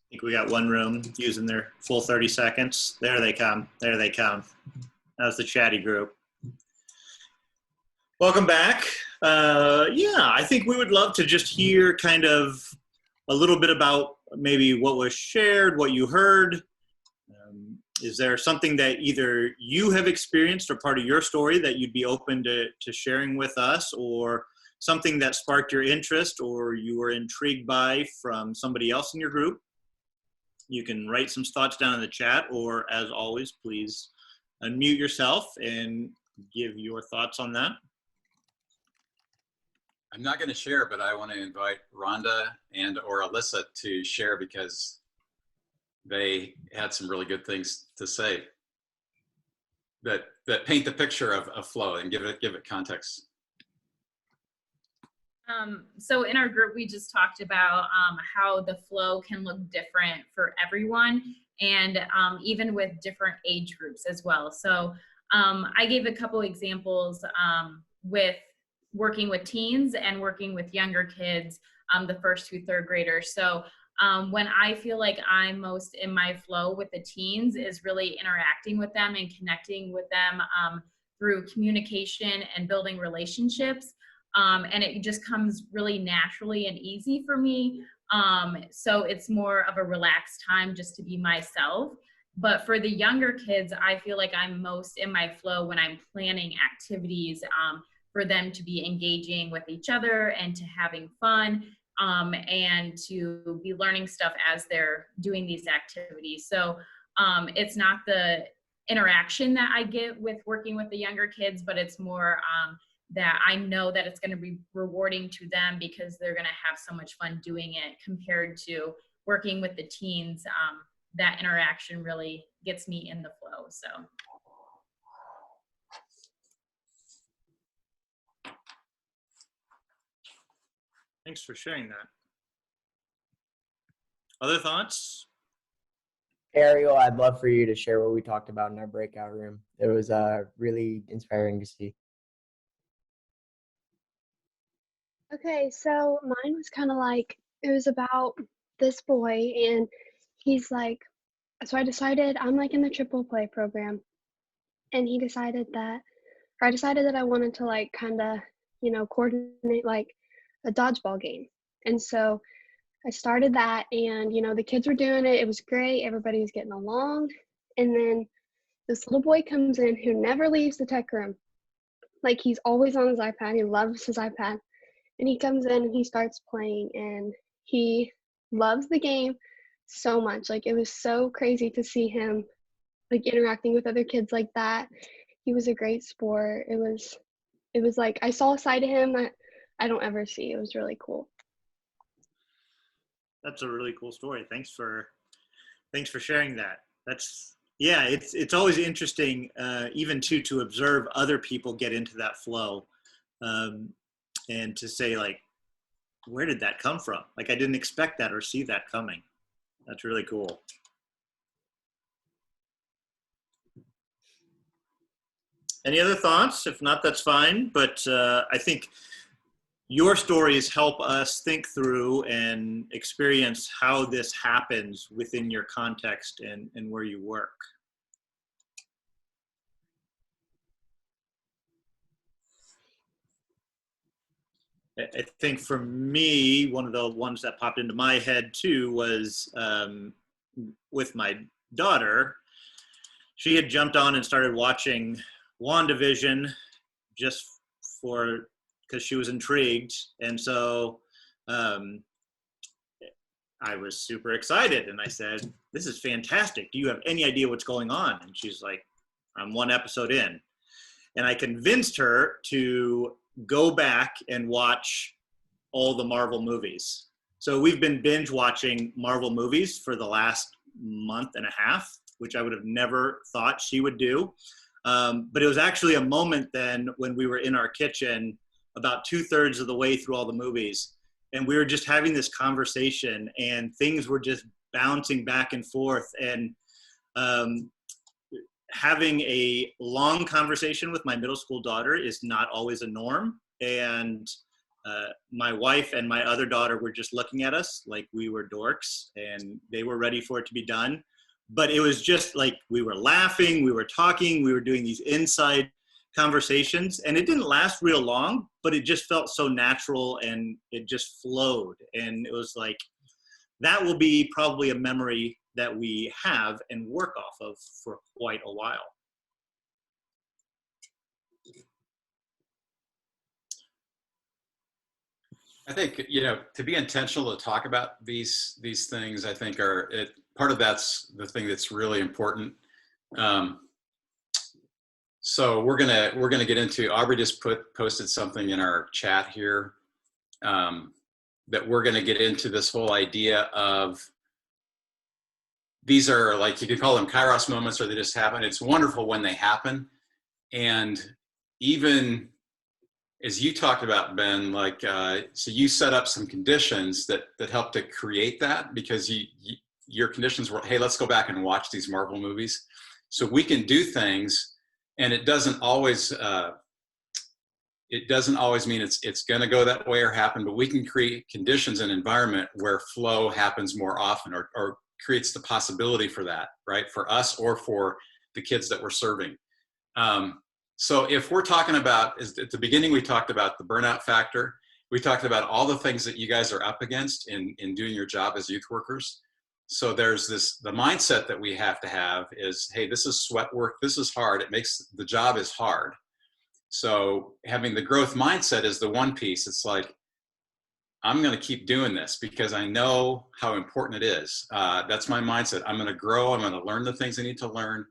I think we got one room using their full 30 seconds. There they come. There they come. That's the chatty group. Welcome back. Yeah, I think we would love to just hear kind of a little bit about maybe what was shared, what you heard. Is there something that either you have experienced or part of your story that you'd be open to sharing with us, or something that sparked your interest or you were intrigued by from somebody else in your group? You can write some thoughts down in the chat, or as always, please unmute yourself and give your thoughts on that. I'm not going to share, but I want to invite Rhonda and or Alyssa to share because they had some really good things to say that paint the picture of flow and give it context. So in our group, we just talked about how the flow can look different for everyone, and even with different age groups as well. So I gave a couple examples with working with teens and working with younger kids, the first through third graders. So when I feel like I'm most in my flow with the teens is really interacting with them and connecting with them through communication and building relationships. And it just comes really naturally and easy for me. So it's more of a relaxed time just to be myself. But for the younger kids, I feel like I'm most in my flow when I'm planning activities for them to be engaging with each other and to having fun and to be learning stuff as they're doing these activities. So it's not the interaction that I get with working with the younger kids, but it's more that I know that it's going to be rewarding to them because they're going to have so much fun doing it compared to working with the teens. That interaction really gets me in the flow. So. Thanks for sharing that. Other thoughts? Ariel, I'd love for you to share what we talked about in our breakout room. It was really inspiring to see. Okay, so mine was kind of like, it was about this boy, and he's like, so I decided I'm like in the triple play program, and I decided that I wanted to like kind of, coordinate like a dodgeball game. And so I started that, and, the kids were doing it. It was great. Everybody was getting along. And then this little boy comes in who never leaves the tech room. Like, he's always on his iPad. He loves his iPad. And he comes in and he starts playing, and he loves the game so much. Like, it was so crazy to see him like interacting with other kids like that. He was a great sport. It was like I saw a side of him that I don't ever see. It was really cool. That's a really cool story. Thanks for sharing that. Yeah, it's always interesting even to observe other people get into that flow. And to say, like, where did that come from? Like, I didn't expect that or see that coming. That's really cool. Any other thoughts? If not, that's fine. But I think your stories help us think through and experience how this happens within your context and where you work. I think for me, one of the ones that popped into my head too was with my daughter. She had jumped on and started watching WandaVision just because she was intrigued. And so I was super excited and I said, "This is fantastic. Do you have any idea what's going on?" And she's like, "I'm one episode in." And I convinced her to go back and watch all the Marvel movies. So we've been binge watching Marvel movies for the last month and a half, which I would have never thought she would do. But it was actually a moment then when we were in our kitchen about 2/3 of the way through all the movies. And we were just having this conversation and things were just bouncing back and forth. And having a long conversation with my middle school daughter is not always a norm. And my wife and my other daughter were just looking at us like we were dorks and they were ready for it to be done. But it was just like we were laughing, we were talking, we were doing these inside conversations, and it didn't last real long, but it just felt so natural and it just flowed. And it was like, that will be probably a memory that we have and work off of for quite a while. I think, you know, to be intentional to talk about these things, I think part of that's the thing that's really important. So we're gonna get into, Aubrey just posted something in our chat here, that we're gonna get into this whole idea of, these are, like, you could call them Kairos moments, or they just happen. It's wonderful when they happen. And even as you talked about, Ben, like, so you set up some conditions that helped to create that, because your conditions were, hey, let's go back and watch these Marvel movies. So we can do things, and it doesn't always mean it's going to go that way or happen, but we can create conditions and environment where flow happens more often, or creates the possibility for that, right? For us or for the kids that we're serving. So if we're talking about, at the beginning, we talked about the burnout factor. We talked about all the things that you guys are up against in doing your job as youth workers. So there's the mindset that we have to have is, hey, this is sweat work. This is hard. It makes the job is hard. So having the growth mindset is the one piece. It's like, I'm going to keep doing this because I know how important it is. That's my mindset. I'm going to grow. I'm going to learn the things I need to learn,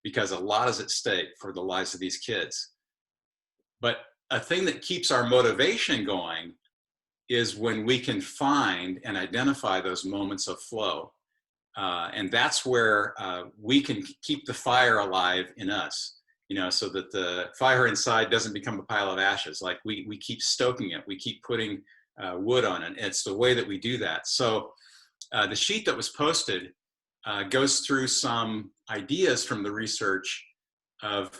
because a lot is at stake for the lives of these kids. But a thing that keeps our motivation going is when we can find and identify those moments of flow. And that's where we can keep the fire alive in us, you know, so that the fire inside doesn't become a pile of ashes. Like we keep stoking it, we keep putting wood on it. It's the way that we do that. So the sheet that was posted goes through some ideas from the research of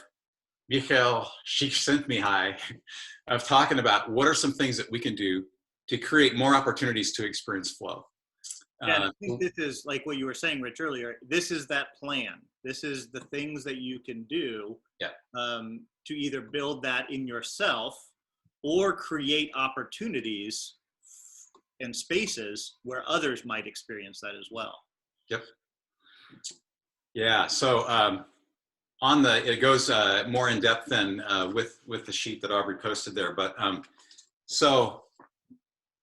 Michael Csikszentmihalyi, of talking about what are some things that we can do to create more opportunities to experience flow. Yeah, I think this is like what you were saying, Rich, earlier. This is that plan. This is the things that you can do to either build that in yourself or create opportunities and spaces where others might experience that as well. Yep. Yeah. So it goes more in depth than with the sheet that Aubrey posted there. But so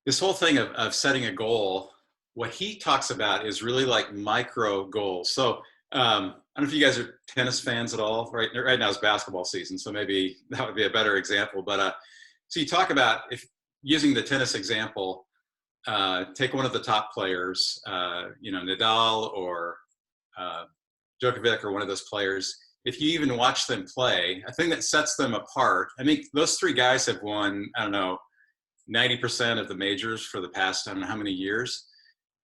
this whole thing of setting a goal, what he talks about is really like micro goals. So I don't know if you guys are tennis fans at all. Right now is basketball season, so maybe that would be a better example. But so you talk about, if using the tennis example, take one of the top players, you know, Nadal or Djokovic or one of those players. If you even watch them play, a thing that sets them apart, I mean, those three guys have won, I don't know, 90% of the majors for the past, I don't know how many years.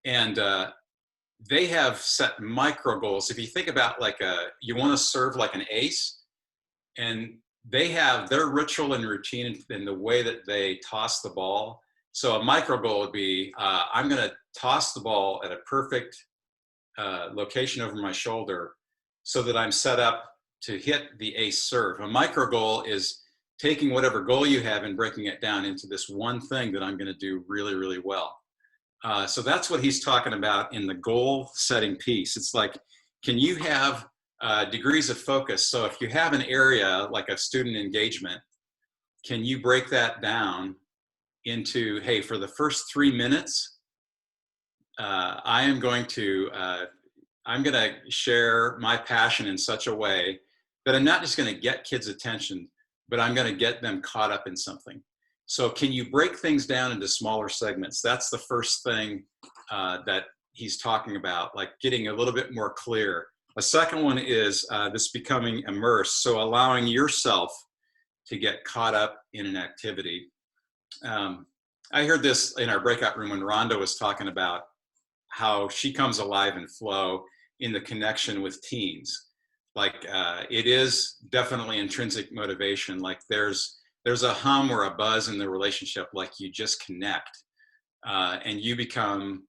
And they have set micro goals. If you think about like you want to serve like an ace, and they have their ritual and routine in the way that they toss the ball. So a micro goal would be, I'm going to toss the ball at a perfect location over my shoulder so that I'm set up to hit the ace serve. A micro goal is taking whatever goal you have and breaking it down into this one thing that I'm going to do really, really well. So that's what he's talking about in the goal setting piece. It's like, can you have degrees of focus? So if you have an area like a student engagement, can you break that down into, hey, for the first 3 minutes, I'm going to share my passion in such a way that I'm not just going to get kids' attention, but I'm going to get them caught up in something. So can you break things down into smaller segments? That's the first thing that he's talking about, like getting a little bit more clear. A second one is this becoming immersed, so allowing yourself to get caught up in an activity. I heard this in our breakout room when Rhonda was talking about how she comes alive in flow in the connection with teens. Like it is definitely intrinsic motivation. Like there's a hum or a buzz in the relationship, like you just connect and you become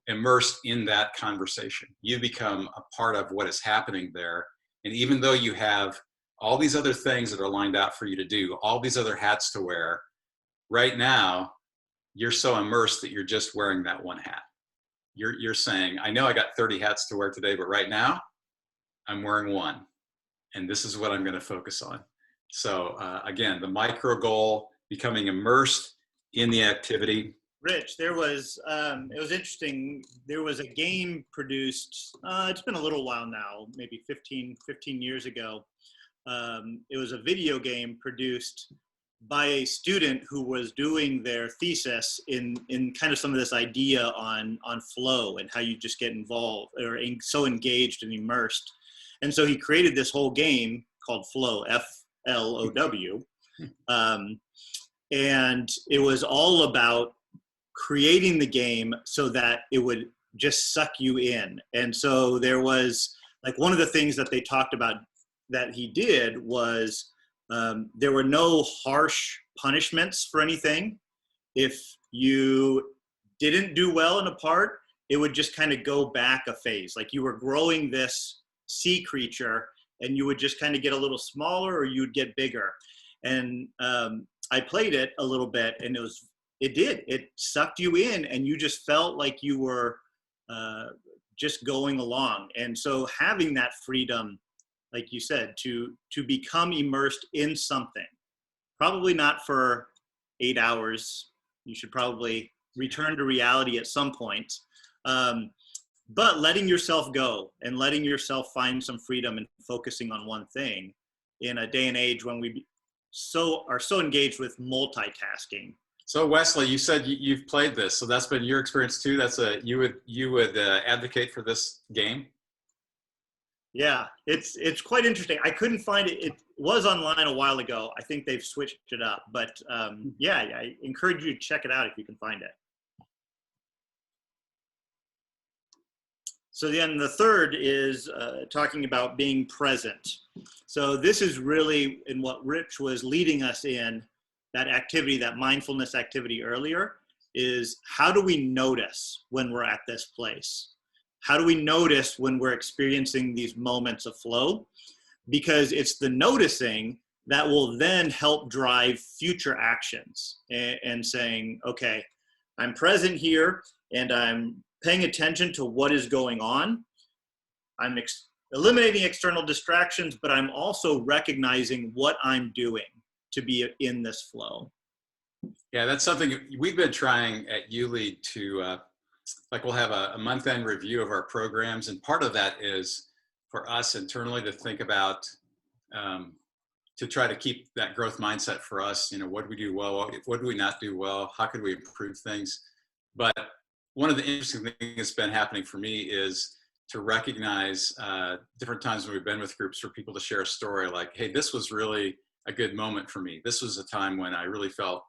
immersed in that conversation. You become a part of what is happening there. And even though you have all these other things that are lined out for you to do, all these other hats to wear, right now, you're so immersed that you're just wearing that one hat. You're saying, I know I got 30 hats to wear today, but right now, I'm wearing one. And this is what I'm going to focus on. So again, the micro goal, becoming immersed in the activity. Rich, there was, it was interesting. There was a game produced, it's been a little while now, maybe 15 years ago. It was a video game produced by a student who was doing their thesis in kind of some of this idea on flow and how you just get involved or so engaged and immersed. And so he created this whole game called Flow, F-L-O-W. And it was all about creating the game so that it would just suck you in. And so there was, like, one of the things that they talked about that he did was there were no harsh punishments for anything. If you didn't do well in a part, it would just kind of go back a phase. Like you were growing this sea creature and you would just kind of get a little smaller or you'd get bigger. And I played it a little bit and it sucked you in and you just felt like you were just going along. And so having that freedom, like you said, to become immersed in something, probably not for 8 hours. You should probably return to reality at some point. But letting yourself go and letting yourself find some freedom and focusing on one thing in a day and age when we are so engaged with multitasking. So Wesley, you said you've played this, so that's been your experience too. You would advocate for this game? Yeah, it's quite interesting. I couldn't find it. It was online a while ago. I think they've switched it up, but yeah, I encourage you to check it out if you can find it. So then the third is talking about being present. So this is really in what Rich was leading us in, that activity, that mindfulness activity earlier, is how do we notice when we're at this place? How do we notice when we're experiencing these moments of flow? Because it's the noticing that will then help drive future actions and saying, okay, I'm present here and I'm paying attention to what is going on. I'm eliminating external distractions, but I'm also recognizing what I'm doing to be in this flow. Yeah, that's something we've been trying at ULEAD to, like we'll have a month-end review of our programs. And part of that is for us internally to think about, to try to keep that growth mindset for us. You know, what do we do well? What do we not do well? How could we improve things? But one of the interesting things that's been happening for me is to recognize different times when we've been with groups for people to share a story like, hey, this was really a good moment for me. This was a time when I really felt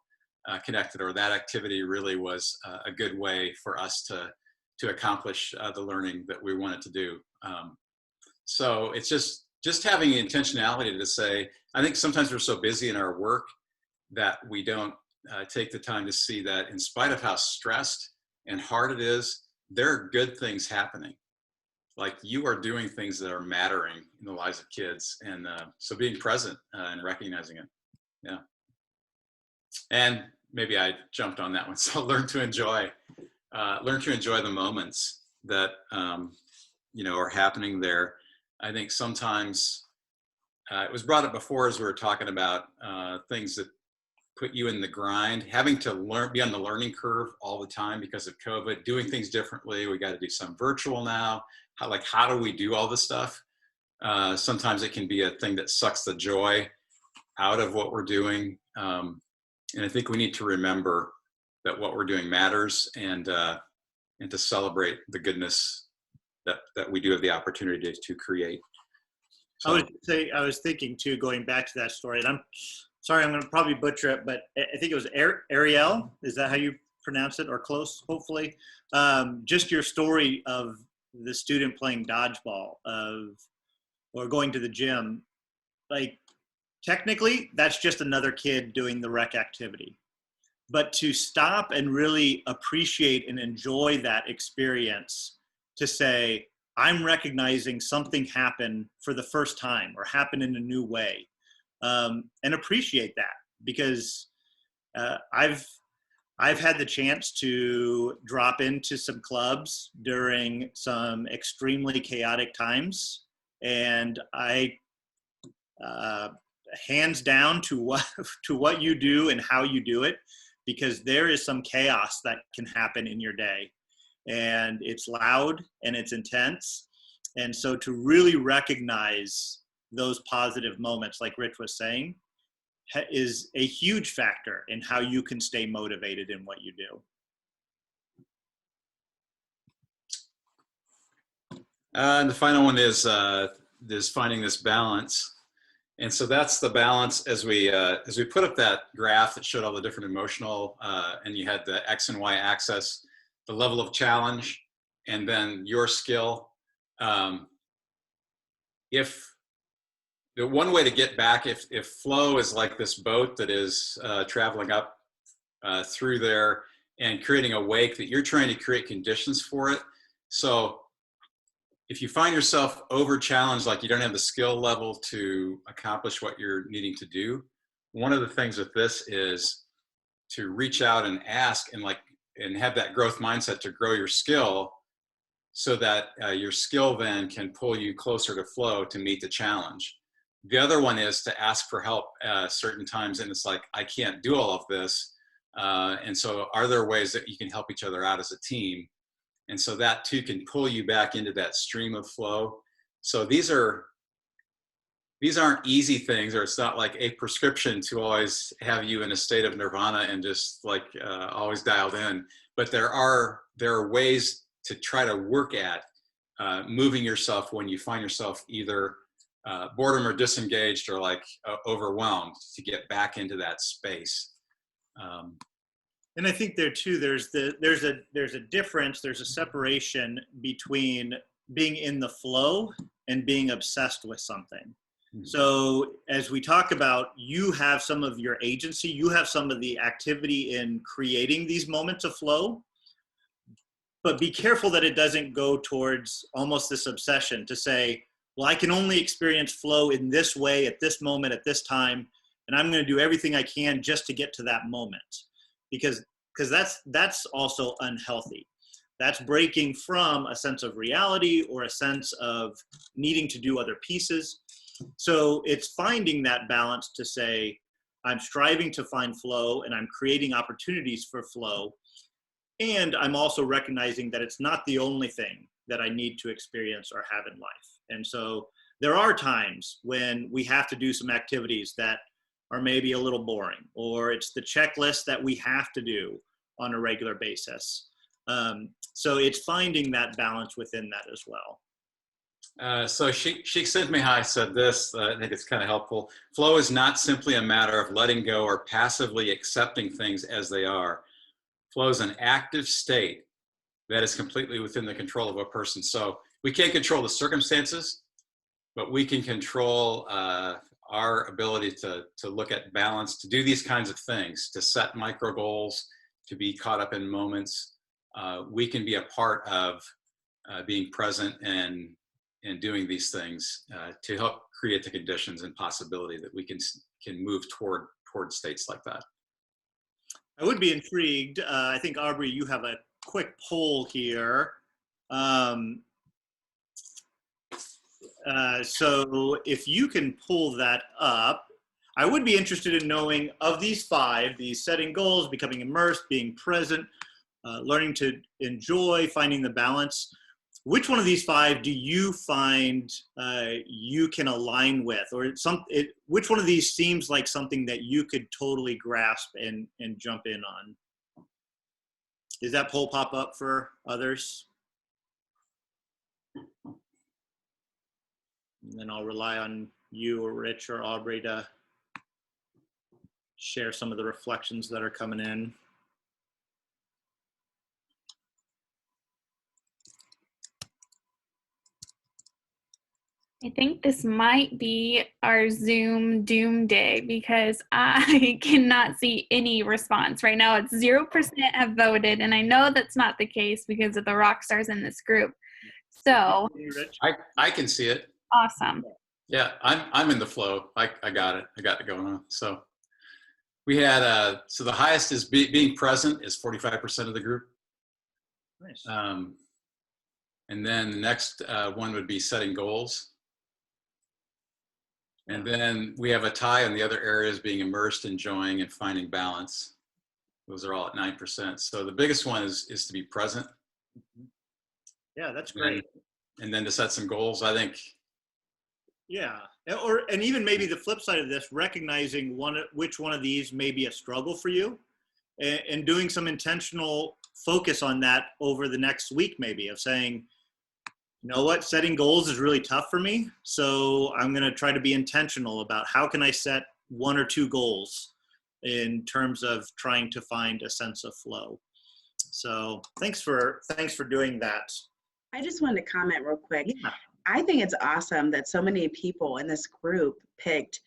connected, or that activity really was a good way for us to accomplish the learning that we wanted to do. So it's just just having the intentionality to say, I think sometimes we're so busy in our work that we don't take the time to see that in spite of how stressed and hard it is, there are good things happening. Like you are doing things that are mattering in the lives of kids. And so being present and recognizing it. Yeah. And maybe I jumped on that one. So learn to enjoy the moments that, are happening there. I think sometimes it was brought up before as we were talking about things that put you in the grind, having to be on the learning curve all the time because of COVID, doing things differently. We got to do some virtual now. How do we do all this stuff? Sometimes it can be a thing that sucks the joy out of what we're doing. And I think we need to remember that what we're doing matters and to celebrate the goodness that we do have the opportunity to create. So, I was thinking too, going back to that story, and I'm sorry, I'm going to probably butcher it, but I think it was Ariel. Is that how you pronounce it, or close, hopefully? Just your story of the student playing dodgeball or going to the gym. Like, technically, that's just another kid doing the rec activity. But to stop and really appreciate and enjoy that experience, to say, I'm recognizing something happen for the first time or happen in a new way, and appreciate that, because I've had the chance to drop into some clubs during some extremely chaotic times, and I hands down to what you do and how you do it, because there is some chaos that can happen in your day, and it's loud and it's intense. And so to really recognize those positive moments, like Rich was saying, is a huge factor in how you can stay motivated in what you do. And the final one is finding this balance. And so that's the balance as we put up that graph that showed all the different emotional, and you had the X and Y axis, the level of challenge, and then your skill. If the one way to get back, if flow is like this boat that is traveling up through there and creating a wake, that you're trying to create conditions for it. So if you find yourself over challenged, like you don't have the skill level to accomplish what you're needing to do, one of the things with this is to reach out and ask and have that growth mindset to grow your skill, so that your skill then can pull you closer to flow to meet the challenge. The other one is to ask for help certain times, and it's like, I can't do all of this. And so are there ways that you can help each other out as a team? And so that too can pull you back into that stream of flow. So these aren't easy things, or it's not like a prescription to always have you in a state of nirvana and just always dialed in. But there are ways to try to work at moving yourself when you find yourself either boredom or disengaged or overwhelmed, to get back into that space. And I think there too, there's a difference, there's a separation between being in the flow and being obsessed with something. Mm-hmm. So as we talk about, you have some of your agency, you have some of the activity in creating these moments of flow, but be careful that it doesn't go towards almost this obsession to say, well, I can only experience flow in this way, at this moment, at this time, and I'm going to do everything I can just to get to that moment. Because that's also unhealthy. That's breaking from a sense of reality or a sense of needing to do other pieces. So it's finding that balance to say, I'm striving to find flow and I'm creating opportunities for flow. And I'm also recognizing that it's not the only thing that I need to experience or have in life. And so there are times when we have to do some activities that are maybe a little boring, or it's the checklist that we have to do on a regular basis. So it's finding that balance within that as well. So Sheikh Sidmihai said this, I think it's kind of helpful. Flow is not simply a matter of letting go or passively accepting things as they are. Flow is an active state that is completely within the control of a person. So we can't control the circumstances, but we can control our ability to look at balance, to do these kinds of things, to set micro goals, to be caught up in moments. We can be a part of being present and doing these things to help create the conditions and possibility that we can move toward states like that. I would be intrigued. I think, Aubrey, you have a quick poll here. So if you can pull that up, I would be interested in knowing, of these 5, these setting goals, becoming immersed, being present, learning to enjoy, finding the balance, which one of these 5 do you find you can align with? Or which one of these seems like something that you could totally grasp and jump in on? Does that poll pop up for others? And then I'll rely on you or Rich or Aubrey to share some of the reflections that are coming in. I think this might be our Zoom doom day because I cannot see any response. Right now it's 0% have voted, and I know that's not the case because of the rock stars in this group. So I can see it. Awesome. Yeah, I'm in the flow. I got it. I got it going on. So we had so the highest is being present is 45% of the group. Nice. And then the next one would be setting goals. And then we have a tie on the other areas, being immersed, enjoying, and finding balance. Those are all at 9%. So the biggest one is to be present. Yeah, that's great. And then to set some goals, I think. Yeah, and even maybe the flip side of this, recognizing which one of these may be a struggle for you, and doing some intentional focus on that over the next week, maybe, of saying, you know what, setting goals is really tough for me, so I'm going to try to be intentional about how can I set 1 or 2 goals in terms of trying to find a sense of flow. So thanks for doing that. I just wanted to comment real quick. Yeah. I think it's awesome that so many people in this group picked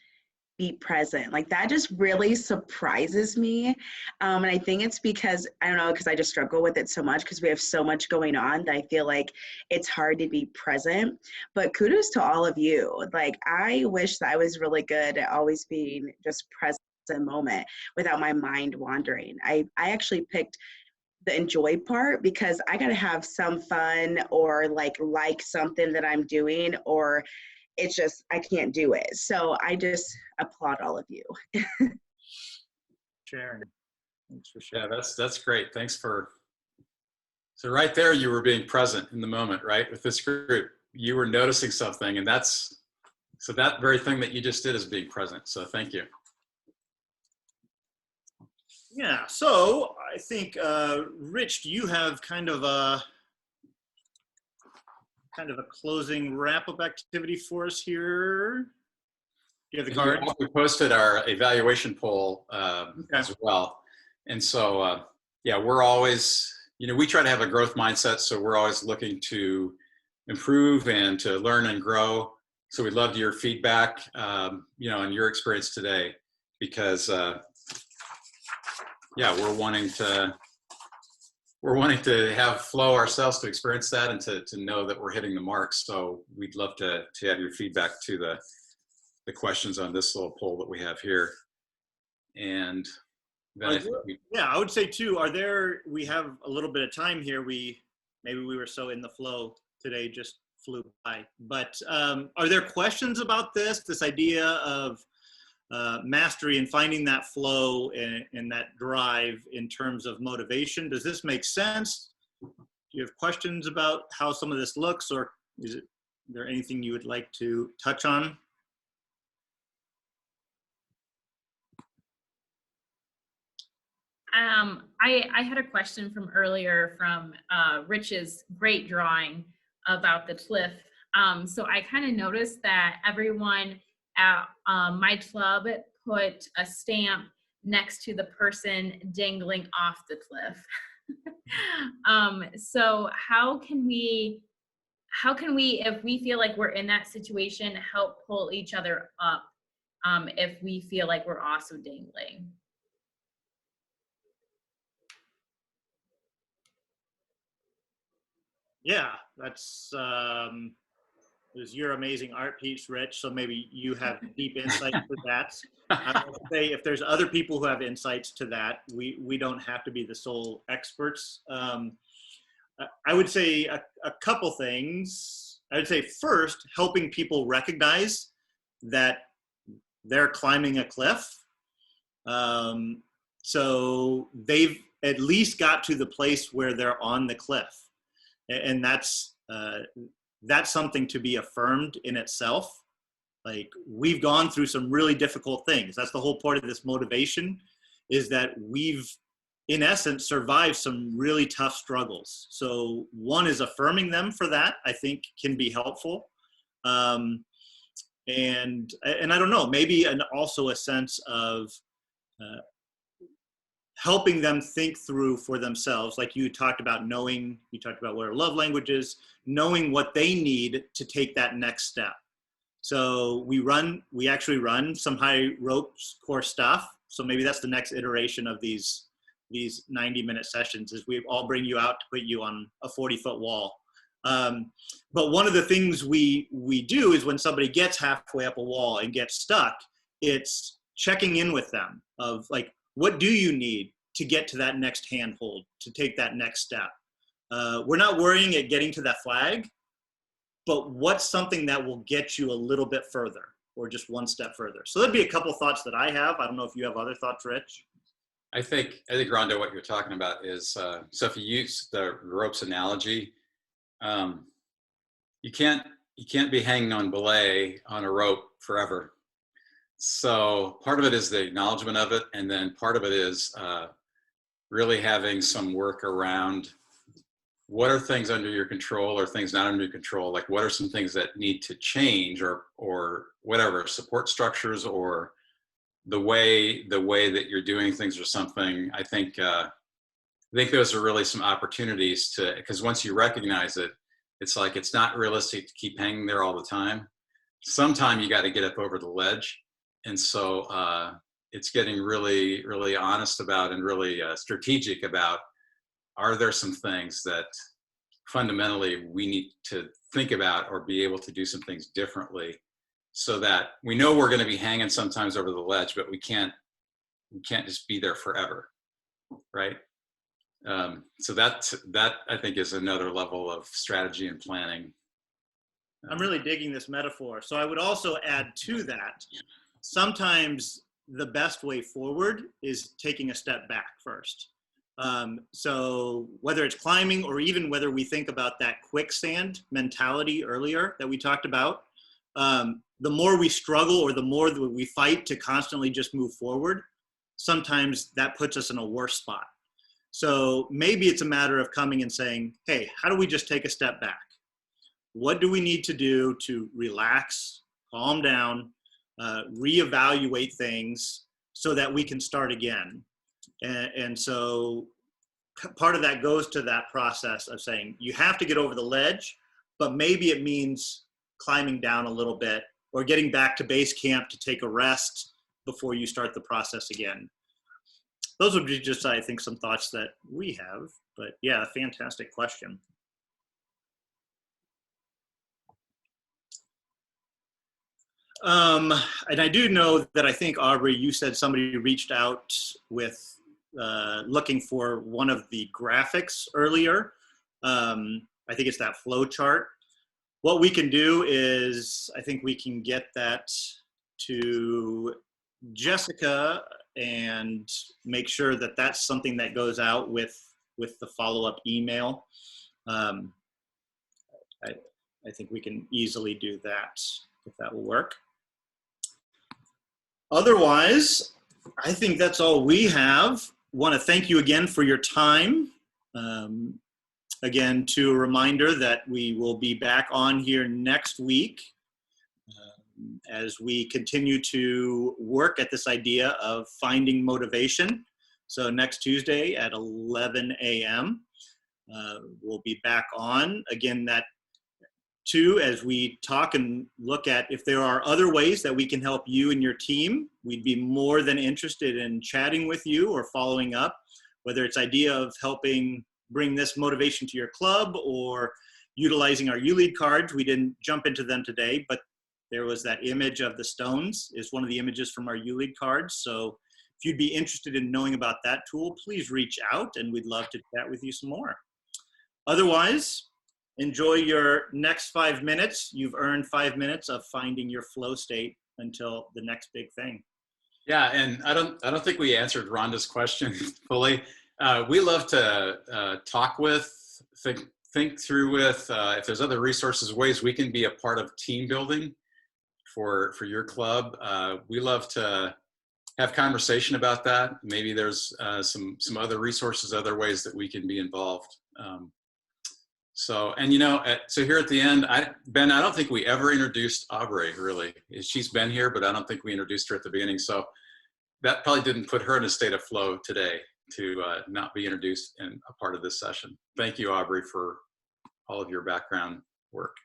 be present. Like, that just really surprises me. And I think it's because, I don't know, because I just struggle with it so much because we have so much going on that I feel like it's hard to be present. But kudos to all of you. Like, I wish that I was really good at always being just present in the moment without my mind wandering. I actually picked the enjoy part because I got to have some fun or like something that I'm doing, or it's just, I can't do it. So I just applaud all of you. Sharon, thanks for sharing. Yeah, that's great. Thanks for, so right there, you were being present in the moment, right? With this group, you were noticing something, and so that very thing that you just did is being present. So thank you. Yeah, so I think, Rich, do you have kind of a closing wrap-up activity for us here? Do you have the card? We posted our evaluation poll as well. And so, yeah, we're always, we try to have a growth mindset, so we're always looking to improve and to learn and grow. So we'd love your feedback, on your experience today, because yeah, we're wanting to have flow ourselves to experience that and to know that we're hitting the mark. So we'd love to have your feedback to the questions on this little poll that we have here. And then I would say too, we have a little bit of time here. Maybe we were so in the flow today, just flew by. But are there questions about this idea of mastery and finding that flow and that drive in terms of motivation? Does this make sense? Do you have questions about how some of this looks, or is there anything you would like to touch on? I had a question from earlier from Rich's great drawing about the cliff. So I kind of noticed that everyone at my club put a stamp next to the person dangling off the cliff. So how can we how can we, if we feel like we're in that situation, help pull each other up if we feel like we're also dangling? Yeah, that's is your amazing art piece, Rich. So maybe you have deep insight to that. I would say if there's other people who have insights to that, we don't have to be the sole experts. I would say a couple things. I would say first, helping people recognize that they're climbing a cliff. So they've at least got to the place where they're on the cliff. And that's something to be affirmed in itself. Like, we've gone through some really difficult things. That's the whole part of this motivation, is that we've, in essence, survived some really tough struggles. So one is affirming them for that, I think, can be helpful. And I don't know, maybe also a sense of helping them think through for themselves, like you talked about you talked about what our love language is, knowing what they need to take that next step. So we actually run some high ropes course stuff. So maybe that's the next iteration of these 90-minute sessions, is we all bring you out to put you on a 40-foot wall. But one of the things we do is when somebody gets halfway up a wall and gets stuck, it's checking in with them of like, what do you need to get to that next handhold, to take that next step? We're not worrying at getting to that flag, but what's something that will get you a little bit further, or just one step further? So that'd be a couple thoughts that I have. I don't know if you have other thoughts, Rich. I think Rhonda, what you're talking about is, so if you use the ropes analogy, you can't be hanging on belay on a rope forever. So part of it is the acknowledgement of it, and then part of it is really having some work around what are things under your control or things not under your control. Like, what are some things that need to change, or whatever, support structures, or the way that you're doing things or something. I think those are really some opportunities to, because once you recognize it, it's like, it's not realistic to keep hanging there all the time. Sometime you got to get up over the ledge. And so it's getting really, really honest about, and really strategic about, are there some things that fundamentally we need to think about or be able to do some things differently, so that we know we're going to be hanging sometimes over the ledge, but we can't just be there forever, right? So that I think is another level of strategy and planning. I'm really digging this metaphor. So I would also add to that, sometimes the best way forward is taking a step back first. So whether it's climbing, or even whether we think about that quicksand mentality earlier that we talked about, the more we struggle, or the more that we fight to constantly just move forward, sometimes that puts us in a worse spot. So maybe it's a matter of coming and saying, hey, how do we just take a step back? What do we need to do to relax, calm down, reevaluate things so that we can start again? And so part of that goes to that process of saying, you have to get over the ledge, but maybe it means climbing down a little bit, or getting back to base camp to take a rest before you start the process again. Those would be just, I think, some thoughts that we have. But yeah, fantastic question. And I do know that, I think, Aubrey, you said somebody reached out with looking for one of the graphics earlier. I think it's that flow chart. What we can do is, I think we can get that to Jessica and make sure that that's something that goes out with the follow-up email. I think we can easily do that, if that will work. Otherwise, I think that's all we have. Want to thank you again for your time. Again, to a reminder that we will be back on here next week as we continue to work at this idea of finding motivation. So next Tuesday at 11 a.m. We'll be back on. Again, that Two, as we talk and look at if there are other ways that we can help you and your team, we'd be more than interested in chatting with you or following up, whether it's idea of helping bring this motivation to your club or utilizing our ULEAD cards. We didn't jump into them today, but there was that image of the stones is one of the images from our ULEAD cards. So if you'd be interested in knowing about that tool, please reach out and we'd love to chat with you some more. Otherwise, enjoy your next 5 minutes. You've earned 5 minutes of finding your flow state until the next big thing. Yeah, and I don't think we answered Rhonda's question fully. We love to talk with, think through with, if there's other resources, ways we can be a part of team building for your club. We love to have conversation about that. Maybe there's some other resources, other ways that we can be involved. So here at the end, Ben, I don't think we ever introduced Aubrey, really. She's been here, but I don't think we introduced her at the beginning. So that probably didn't put her in a state of flow today to not be introduced and a part of this session. Thank you, Aubrey, for all of your background work.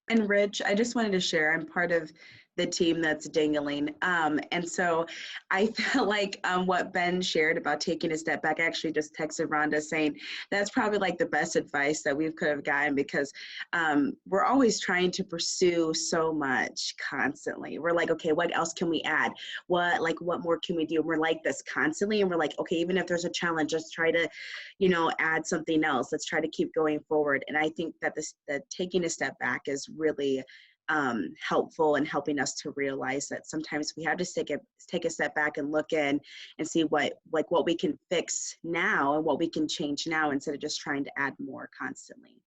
And Rich, I just wanted to share, I'm part of the team that's dangling. And so I felt like what Ben shared about taking a step back, I actually just texted Rhonda saying that's probably like the best advice that we could have gotten, because we're always trying to pursue so much constantly. We're like, okay, what else can we add? What more can we do? And we're like this constantly. And we're like, okay, even if there's a challenge, let's try to, add something else. Let's try to keep going forward. And I think that that taking a step back is really helpful in helping us to realize that sometimes we have to take a step back and look in and see what we can fix now and what we can change now, instead of just trying to add more constantly.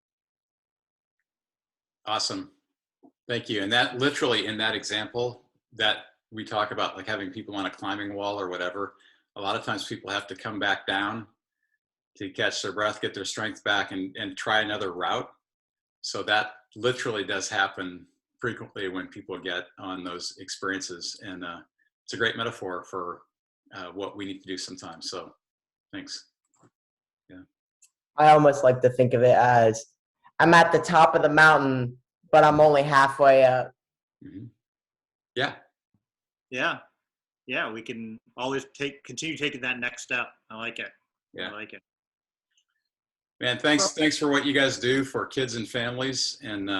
Awesome. Thank you. And that literally in that example that we talk about, like having people on a climbing wall or whatever, a lot of times people have to come back down to catch their breath, get their strength back, and try another route. So that literally does happen frequently when people get on those experiences. And it's a great metaphor for what we need to do sometimes. So thanks. Yeah. I almost like to think of it as I'm at the top of the mountain, but I'm only halfway up. Mm-hmm. Yeah. Yeah. Yeah. We can always continue taking that next step. I like it. Yeah. I like it. Man, thanks for what you guys do for kids and families, and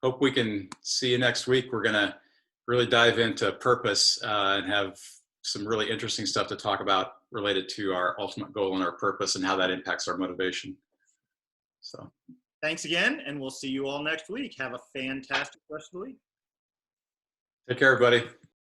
hope we can see you next week. We're going to really dive into purpose and have some really interesting stuff to talk about related to our ultimate goal and our purpose and how that impacts our motivation. So thanks again, and we'll see you all next week. Have a fantastic rest of the week. Take care, everybody.